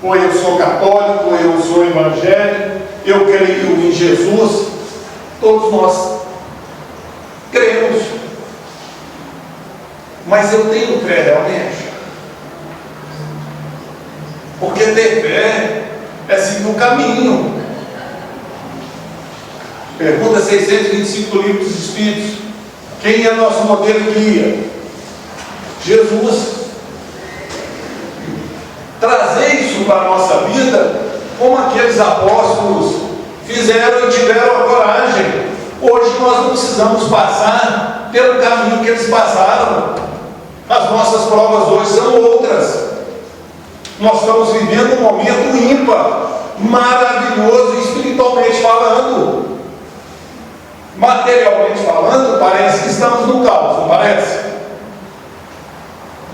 ou eu sou católico, ou eu sou evangélico, eu creio em Jesus. Todos nós cremos, mas eu tenho fé realmente? Porque ter fé é seguir o caminho. Pergunta 625 do Livro dos Espíritos: quem é nosso modelo e guia? Jesus. Trazer isso para a nossa vida, como aqueles apóstolos fizeram e tiveram a coragem. Hoje nós não precisamos passar pelo caminho que eles passaram. As nossas provas hoje são outras. Nós estamos vivendo um momento ímpar, maravilhoso, espiritualmente falando. Materialmente falando, parece que estamos no caos, não parece?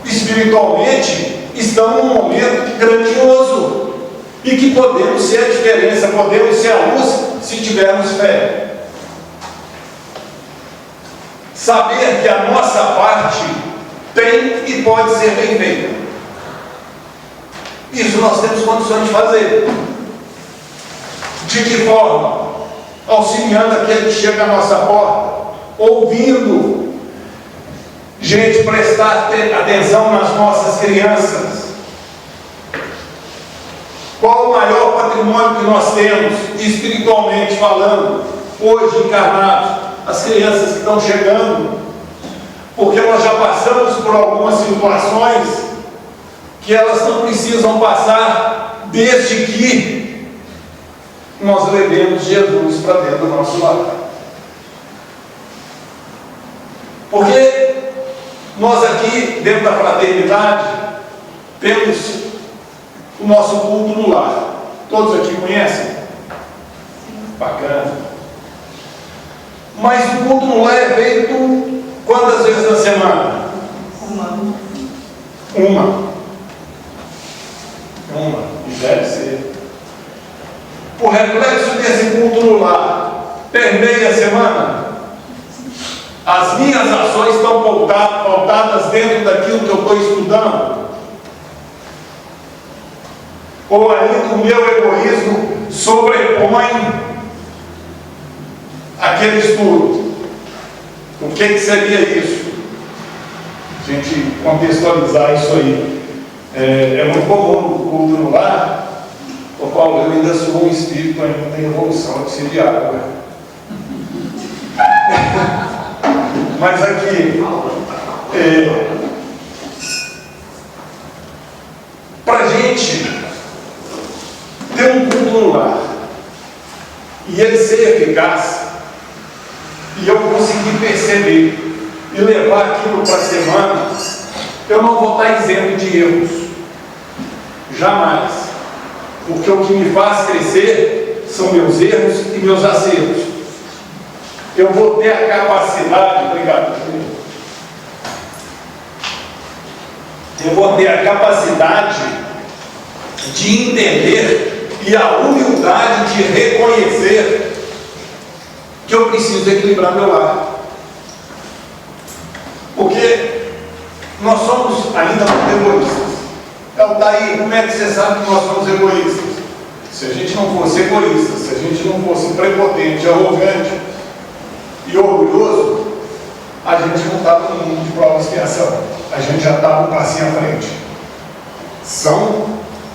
Espiritualmente, estamos num momento grandioso e que podemos ser a diferença, podemos ser a luz se tivermos fé. Saber que a nossa parte tem e pode ser bem feita. Isso nós temos condições de fazer. De que forma? Auxiliando aquele que chega à nossa porta, ouvindo, gente, prestar atenção nas nossas crianças. Qual o maior patrimônio que nós temos, espiritualmente falando, hoje encarnados? As crianças que estão chegando, porque nós já passamos por algumas situações que elas não precisam passar, desde que nós levemos Jesus para dentro do nosso lar. Porque nós aqui, dentro da fraternidade, temos o nosso culto no lar. Todos aqui conhecem? Bacana. Mas o culto no lar é feito quantas vezes na semana? Uma. E deve ser. O reflexo desse culto no lar permeia a semana. As minhas ações estão pautadas dentro daquilo que eu estou estudando. Ou ainda o meu egoísmo sobrepõe aquele estudo. O que seria isso? A gente contextualizar isso aí. É muito comum no culto no lar. Ô Paulo, eu ainda sou um espírito ainda em evolução, de ser diácono, né? Mas aqui, para a gente ter um culto no lar e ele ser eficaz, e eu conseguir perceber e levar aquilo para a semana, eu não vou estar isento de erros, jamais, porque o que me faz crescer são meus erros e meus acertos. Eu vou ter a capacidade, obrigado, eu vou ter a capacidade de entender e a humildade de reconhecer que eu preciso equilibrar meu lar. Porque nós somos ainda muito egoístas. Então, daí, como é que você sabe que nós somos egoístas? Se a gente não fosse egoísta, se a gente não fosse prepotente, arrogante e orgulhoso, a gente não estava no mundo de prova e expiação. A gente já estava um passinho à frente. São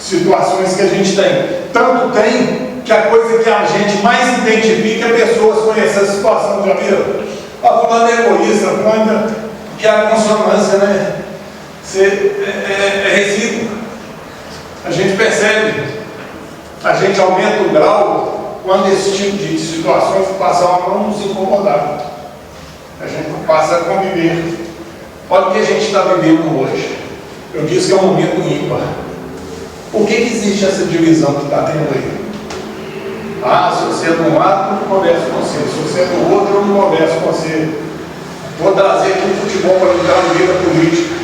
situações que a gente tem. Tanto tem que a coisa que a gente mais identifica é pessoas com essa situação, já viram? A fulana é egoísta, a fulana, que a consonância, né? É recíproca. A gente percebe. a gente aumenta o grau quando esse tipo de situações passam a não nos incomodar. A gente passa a conviver. Olha o que a gente está vivendo hoje. Eu disse que é um momento ímpar. Por que existe essa divisão que está tendo aí? Ah, se você é de um lado, eu não converso com você. Se você é do outro, eu não converso com você. Vou trazer aqui o futebol para entrar no meio da política.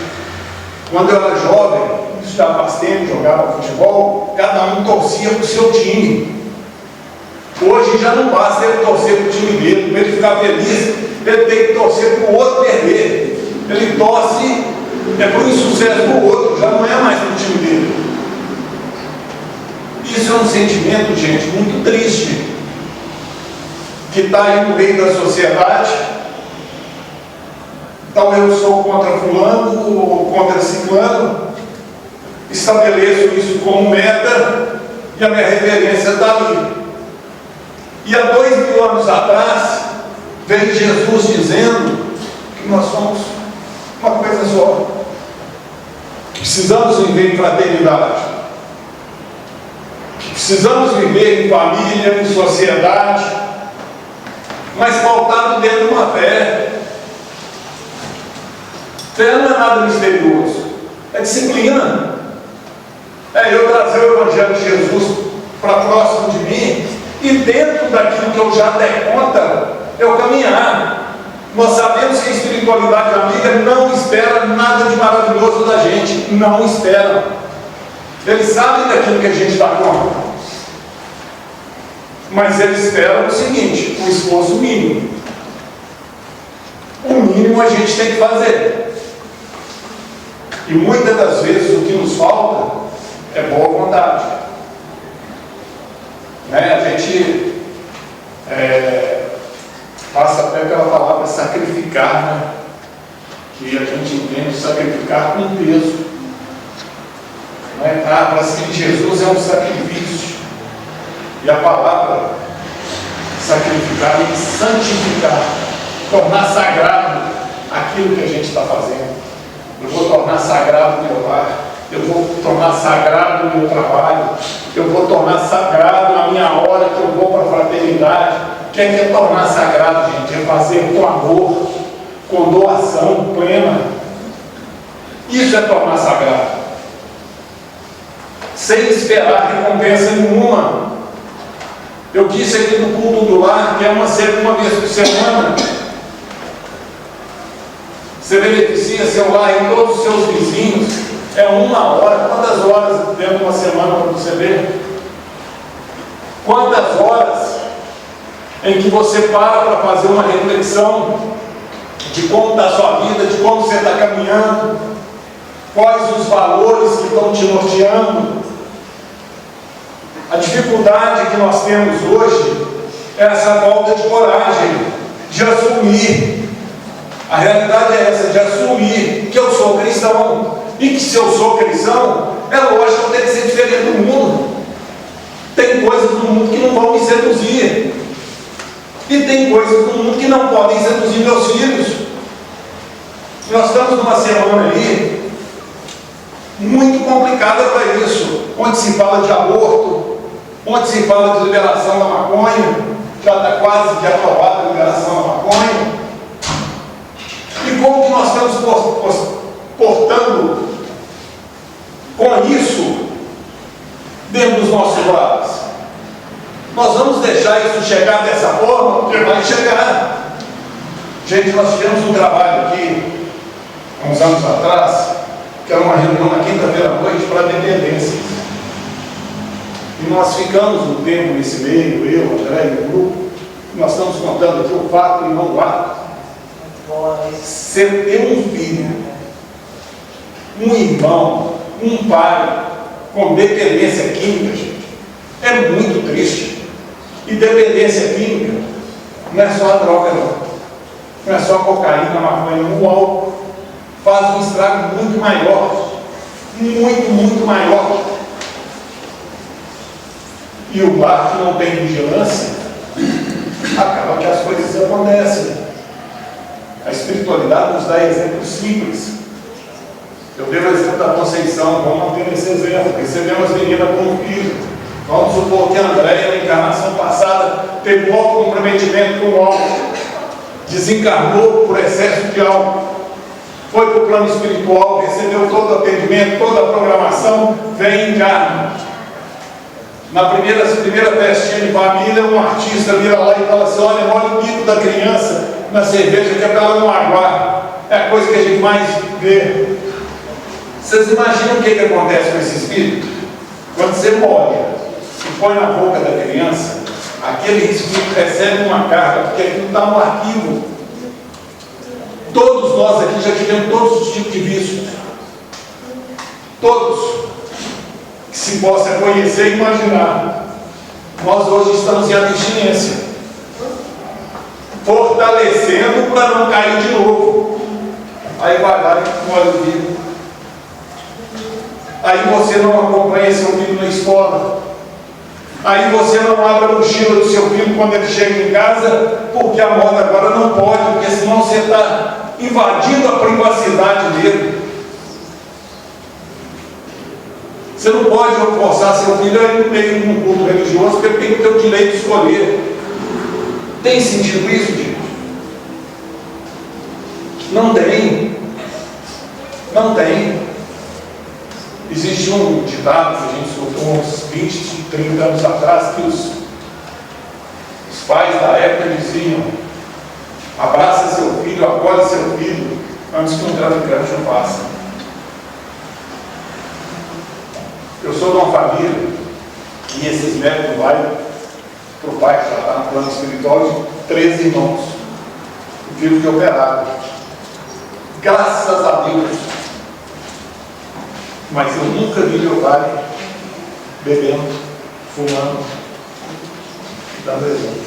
Quando eu era jovem, isso já faz tempo, jogava futebol, cada um torcia para o seu time. Hoje já não basta ele torcer para o time dele, para ele ficar feliz, ele tem que torcer para o outro perder. Ele torce para o insucesso do outro, já não é mais para o time dele. Isso é um sentimento, gente, muito triste, que está aí no meio da sociedade. Então eu sou contra fulano ou contra ciclano, estabeleço isso como meta e a minha reverência está ali. E há 2000 anos atrás, veio Jesus dizendo que nós somos uma coisa só, que precisamos viver em fraternidade, que precisamos viver em família, em sociedade, mas pautado dentro de uma fé. Fé não é nada misterioso, é disciplina. É eu trazer o Evangelho de Jesus para próximo de mim e dentro daquilo que eu já dei conta, eu caminhar. Nós sabemos que a espiritualidade amiga não espera nada de maravilhoso da gente, não espera. Eles sabem daquilo que a gente dá conta, mas eles esperam o seguinte: o esforço mínimo. O mínimo a gente tem que fazer. E muitas das vezes o que nos falta é boa vontade. A gente passa até pela palavra sacrificar, que a gente entende sacrificar com peso. Para seguir Jesus é um sacrifício. E a palavra sacrificar e santificar, tornar sagrado aquilo que a gente está fazendo. Eu vou tornar sagrado o meu lar, eu vou tornar sagrado o meu trabalho, eu vou tornar sagrado a minha hora que eu vou para a fraternidade. O que é tornar sagrado, gente? É fazer com amor, com doação plena. Isso é tornar sagrado, sem esperar recompensa nenhuma. Eu disse aqui no culto do lar que é uma vez por semana. Você beneficia seu lar e todos os seus vizinhos. É 1 hora. Quantas horas dentro de uma semana para você ver? Quantas horas em que você para fazer uma reflexão de como está a sua vida, de como você está caminhando, quais os valores que estão te norteando. A dificuldade que nós temos hoje é essa falta de coragem, de assumir. A realidade é essa, de assumir que eu sou cristão. E que se eu sou cristão, é lógico que eu tenho que ser diferente do mundo. Tem coisas no mundo que não vão me seduzir. E tem coisas no mundo que não podem seduzir meus filhos. Nós estamos numa semana aí muito complicada para isso, onde se fala de aborto, onde se fala de liberação da maconha, já está quase de aprovada a liberação da maconha. E como que nós estamos portando com isso dentro dos nossos lares? Nós vamos deixar isso chegar dessa forma? Porque vai chegar. Gente, nós tivemos um trabalho aqui, há uns anos atrás, que era uma reunião na quinta-feira à noite para dependências. E nós ficamos um tempo nesse meio, eu, André e o grupo, nós estamos contando aqui o fato e não o ato. Você ter um filho, um irmão, um pai com dependência química, gente, é muito triste. E dependência química não é só a droga, não é só a cocaína, a maconha, o álcool faz um estrago muito maior, muito maior. E o lar que não tem vigilância, acaba que as coisas acontecem. A espiritualidade nos dá exemplos simples. Eu dei o exemplo da Conceição, vamos manter esse exemplo. Recebemos as meninas como filho, Vamos supor que a Andréia, na encarnação passada, teve um comprometimento com o álcool, desencarnou por excesso de álcool, foi para o plano espiritual, recebeu todo o atendimento, toda a programação, vem e encarna. Na primeira festinha de família, um artista vira lá e fala assim: olha, molha o bico da criança na cerveja que é para ela não aguar. É a coisa que a gente mais vê. Vocês imaginam o que acontece com esse espírito? Quando você molha e põe na boca da criança, aquele espírito recebe uma carga, porque aquilo está no arquivo. Todos nós aqui já tivemos todos os tipos de vícios. Todos. Que se possa conhecer e imaginar. Nós hoje estamos em abstinência, fortalecendo para não cair de novo. Aí vai lá e molha o bico. Aí você não acompanha seu filho na escola. Aí você não abre a mochila do seu filho quando ele chega em casa, porque a moda agora não pode, porque senão você está invadindo a privacidade dele. Você não pode forçar seu filho a ir no meio de um culto religioso, porque ele tem que ter o direito de escolher. Tem sentido isso, gente? Não tem. Não tem. Existe um ditado que a gente escutou uns 20, 30 anos atrás, que os pais da época diziam: abraça seu filho, acolhe seu filho, antes que um traficante o faça. Eu sou de uma família e esses médicos vai para o pai, que já está no plano espiritual, de 13 irmãos. O filho que operado. Graças a Deus. Mas eu nunca vi meu pai bebendo, fumando, dando exemplo.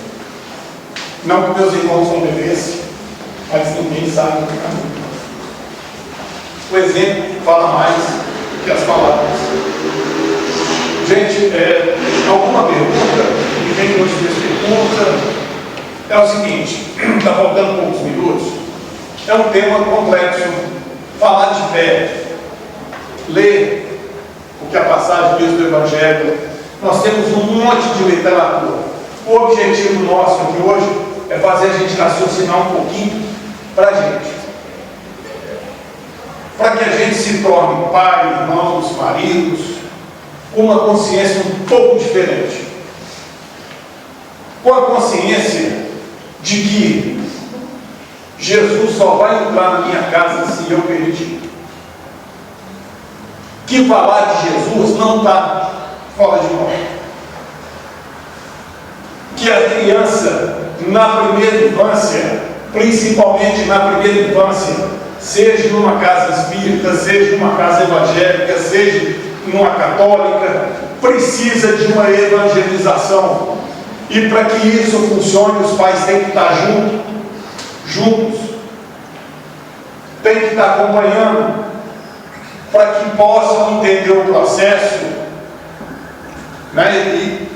Não que meus irmãos não bebessem, mas ninguém sabe do caminho. O exemplo fala mais que as palavras. Gente, alguma pergunta? Ninguém nos fez pergunta. É o seguinte, está faltando poucos minutos. É um tema complexo. Falar de fé, ler o que a passagem diz do Evangelho. Nós temos um monte de literatura. O objetivo nosso aqui hoje é fazer a gente raciocinar um pouquinho para a gente. Para que a gente se torne pai, irmãos, maridos, com uma consciência um pouco diferente. Com a consciência de que Jesus só vai entrar na minha casa se eu permitir. Que falar de Jesus não está fora de moda. Que a criança, na primeira infância, principalmente na primeira infância, seja numa casa espírita, seja numa casa evangélica, seja numa católica, precisa de uma evangelização. E para que isso funcione, os pais têm que estar juntos, têm que estar acompanhando, para que possam entender o processo. E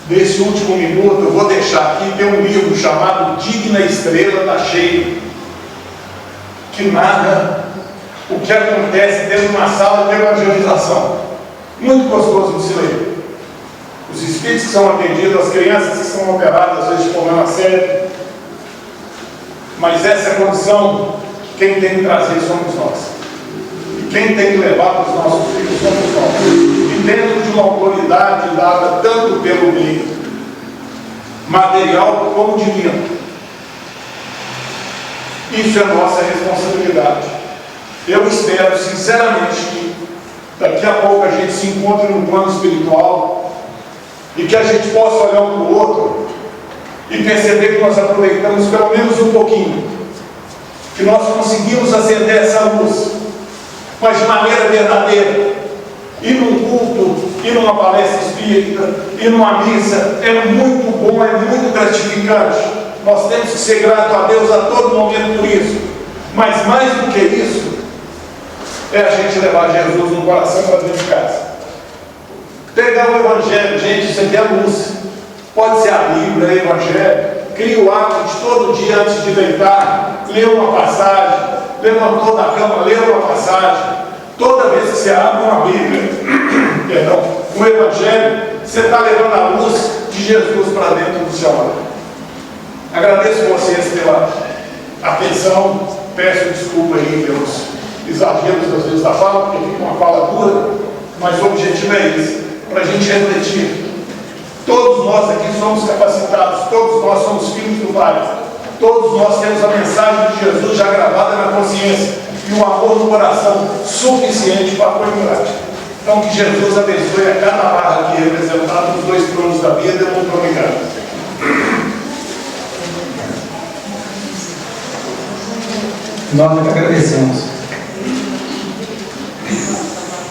nesse último minuto eu vou deixar aqui, tem um livro chamado Digna Estrela da Cheia, que narra o que acontece dentro de uma sala de evangelização. Muito gostoso de se ler. Os espíritos que são atendidos, as crianças que são operadas, às vezes de problema sério. Mas essa é a condição, quem tem que trazer somos nós. E quem tem que levar para os nossos filhos somos nós. E dentro de uma autoridade dada tanto pelo meio material como divino. Isso é nossa responsabilidade. Eu espero sinceramente que daqui a pouco a gente se encontre no plano espiritual e que a gente possa olhar um para o outro e perceber que nós aproveitamos pelo menos um pouquinho, que nós conseguimos acender essa luz, mas de maneira verdadeira. Ir num culto, ir numa palestra espírita, ir numa missa, é muito bom, é muito gratificante. Nós temos que ser gratos a Deus a todo momento por isso. Mas mais do que isso, é a gente levar Jesus no coração para dentro de casa. Pegar o Evangelho, gente, isso aqui é luz. Pode ser a Bíblia, o Evangelho. Cria o hábito de todo dia antes de deitar, ler uma passagem, levantou da cama, lê uma passagem. Toda vez que você abre uma Bíblia, perdão, o Evangelho, você está levando a luz de Jesus para dentro do seu lar. Agradeço vocês pela atenção, peço desculpa aí pelos exageros às vezes da fala, porque fica uma fala dura, mas o objetivo é esse, para a gente refletir. Todos nós aqui somos capacitados, todos nós somos filhos do Pai, todos nós temos a mensagem de Jesus já gravada na consciência e um amor no coração suficiente para pôr em prática. Então que Jesus abençoe a cada barra aqui representada nos dois tronos da vida. Muito obrigado. Nós que agradecemos.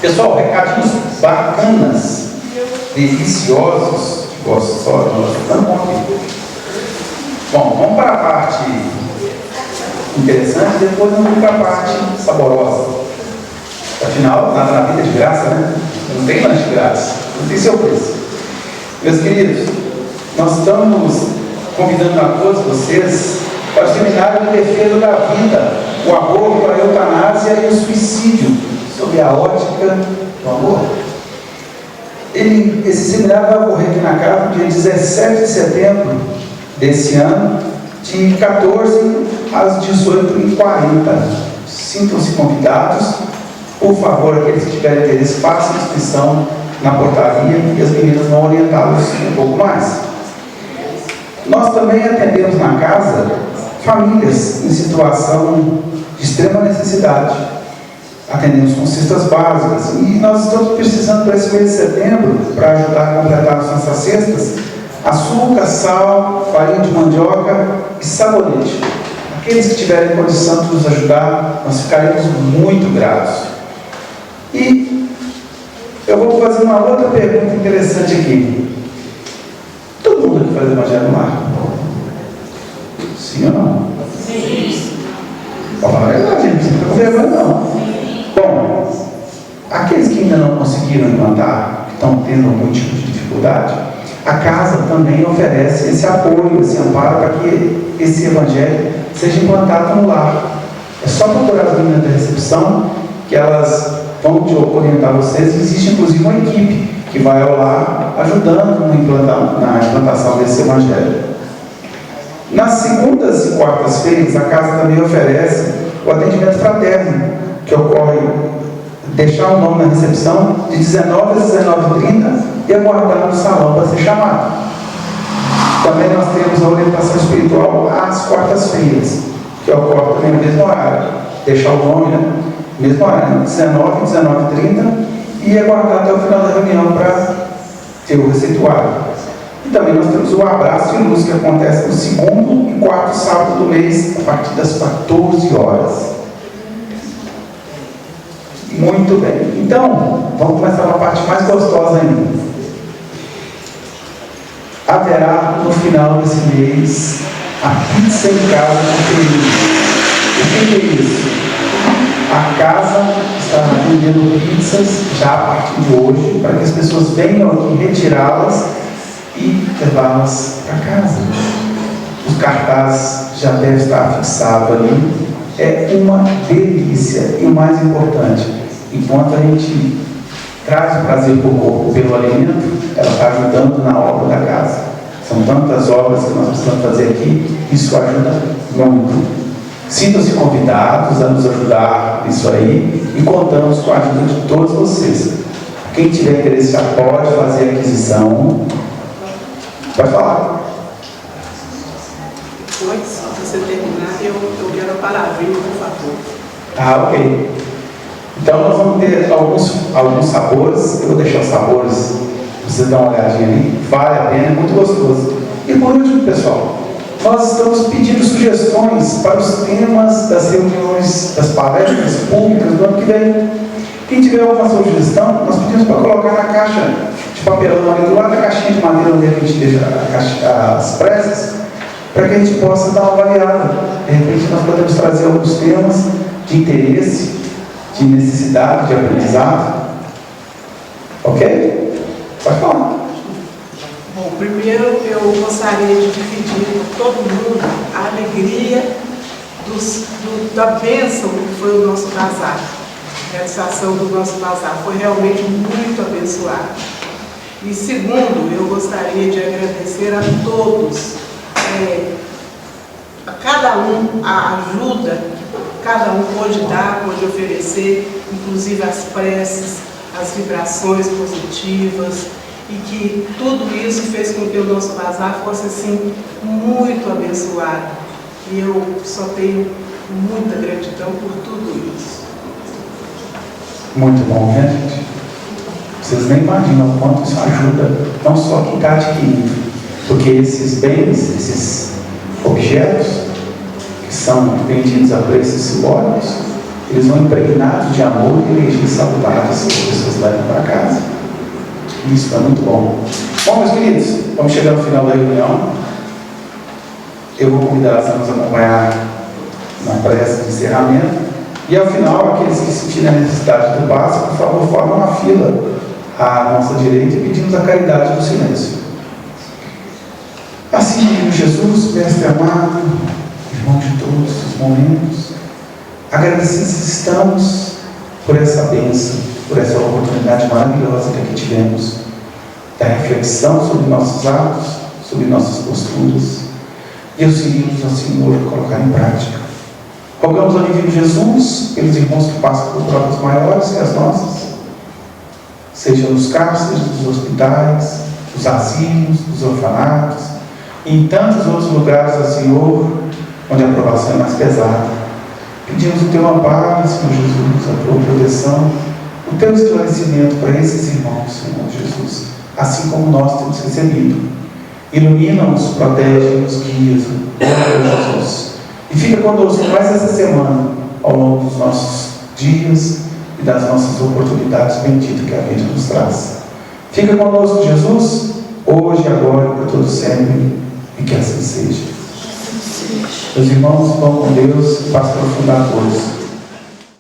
Pessoal, recadinhos bacanas, deliciosos, gostosos, Bom, vamos para a parte interessante, depois vamos para a parte saborosa. Afinal, nada na vida é de graça, né? Não tem lanche de graça, não tem seu preço. Meus queridos, nós estamos convidando a todos vocês para o seminário de defesa da vida, o aborto, a eutanásia e o suicídio, sob a ótica do amor. Esse seminário vai ocorrer aqui na casa no dia 17 de setembro desse ano, de 14 às 18h40. Sintam-se convidados. Por favor, aqueles que tiverem interesse, façam inscrição na portaria e as meninas vão orientá-los um pouco mais. Nós também atendemos na casa famílias em situação de extrema necessidade. Atendemos com cestas básicas e nós estamos precisando para esse mês de setembro, para ajudar a completar as nossas cestas, açúcar, sal, farinha de mandioca e sabonete. Aqueles que tiverem condição de nos ajudar, nós ficaremos muito gratos. E eu vou fazer uma outra pergunta interessante aqui. Todo mundo aqui faz evangelho no lar? Sim ou não? Sim. Fala a verdade, gente, não precisa com vergonha não. Bom, aqueles que ainda não conseguiram implantar, que estão tendo algum tipo de dificuldade, a casa também oferece esse apoio, esse amparo para que esse evangelho seja implantado no lar. É só procurar as meninas da recepção, que elas vão orientar vocês. Existe inclusive uma equipe que vai ao lar ajudando na implantação desse evangelho. Nas segundas e quartas-feiras, a casa também oferece o atendimento fraterno, que ocorre deixar o nome na recepção de 19 às 19h30 e aguardar no salão para ser chamado. Também nós temos a orientação espiritual às quartas-feiras, que ocorre também no mesmo horário. Deixar o nome, né? Mesmo horário, 19 às 19h30 e aguardar até o final da reunião para ter o receituário. E também nós temos o abraço e luz, que acontece no segundo e quarto sábado do mês, a partir das 14 horas. Muito bem. Então, vamos começar a parte mais gostosa ainda. Haverá, no final desse mês, a pizza em casa com feliz. O que é isso? A casa está vendendo pizzas já a partir de hoje, para que as pessoas venham aqui retirá-las e levá-las para casa. Os cartazes já devem estar fixados ali. É uma delícia. E o mais importante, enquanto a gente traz o prazer para o corpo pelo alimento, ela está ajudando na obra da casa. São tantas obras que nós precisamos fazer aqui, isso ajuda muito. Sintam-se convidados a nos ajudar nisso aí e contamos com a ajuda de todos vocês. Quem tiver interesse já pode fazer a aquisição. Pode falar. Depois, se você terminar, eu quero a palavrinha, por favor. Ah, ok. Então nós vamos ter alguns sabores. Eu vou deixar os sabores para vocês darem uma olhadinha ali. Vale a pena, é muito gostoso. E por último, pessoal, nós estamos pedindo sugestões para os temas das reuniões, das palestras públicas do ano que vem. Quem tiver alguma sugestão, nós pedimos para colocar na caixa de papelão ali do lado da caixinha de madeira onde a gente deixa as preces, para que a gente possa dar uma avaliada. De repente nós podemos trazer alguns temas de interesse, de necessidade, de aprendizado. Ok? Pode falar. Bom, primeiro eu gostaria de dividir com todo mundo a alegria da bênção que foi o nosso bazar. A realização do nosso bazar foi realmente muito abençoada. E segundo, eu gostaria de agradecer a todos, a cada um, a ajuda que cada um pôde dar, pôde oferecer, inclusive as preces, as vibrações positivas, e que tudo isso fez com que o nosso bazar fosse assim muito abençoado. E eu só tenho muita gratidão por tudo isso. Muito bom, né, gente? Vocês nem imaginam o quanto isso ajuda, não só quem está adquirindo, porque esses bens, esses objetos, que são vendidos a preços simbólicos, eles vão impregnados de amor e energias saudáveis que as pessoas levam para casa. Isso é muito bom. Bom, meus queridos, vamos chegar no final da reunião. Eu vou convidar as damas a acompanhar na prece de encerramento. E ao final, aqueles que sentirem a necessidade do básico, por favor, formem uma fila à nossa direita e pedimos a caridade do silêncio. Assim, menino Jesus, mestre amado, irmão de todos os momentos, agradecidos estamos por essa bênção, por essa oportunidade maravilhosa que aqui tivemos, da reflexão sobre nossos atos, sobre nossas posturas, e auxiliamos ao Senhor a colocar em prática. Rogamos ao Divino Jesus, pelos irmãos que passam por provas maiores que as nossas, seja nos cárceres, nos hospitais, nos asilos, nos orfanatos, e em tantos outros lugares, ao Senhor, onde a provação é mais pesada. Pedimos o Teu amparo, Senhor Jesus, a Tua proteção, o Teu esclarecimento para esses irmãos, Senhor Jesus, assim como nós temos recebido. Ilumina-nos, protege-nos, guia-nos, Senhor Jesus. E fica conosco mais essa semana, ao longo dos nossos dias e das nossas oportunidades benditas que a vida nos traz. Fica conosco, Jesus, hoje, agora e por todo sempre, e que assim seja. Meus irmãos, vão com Deus e paz profunda a todos.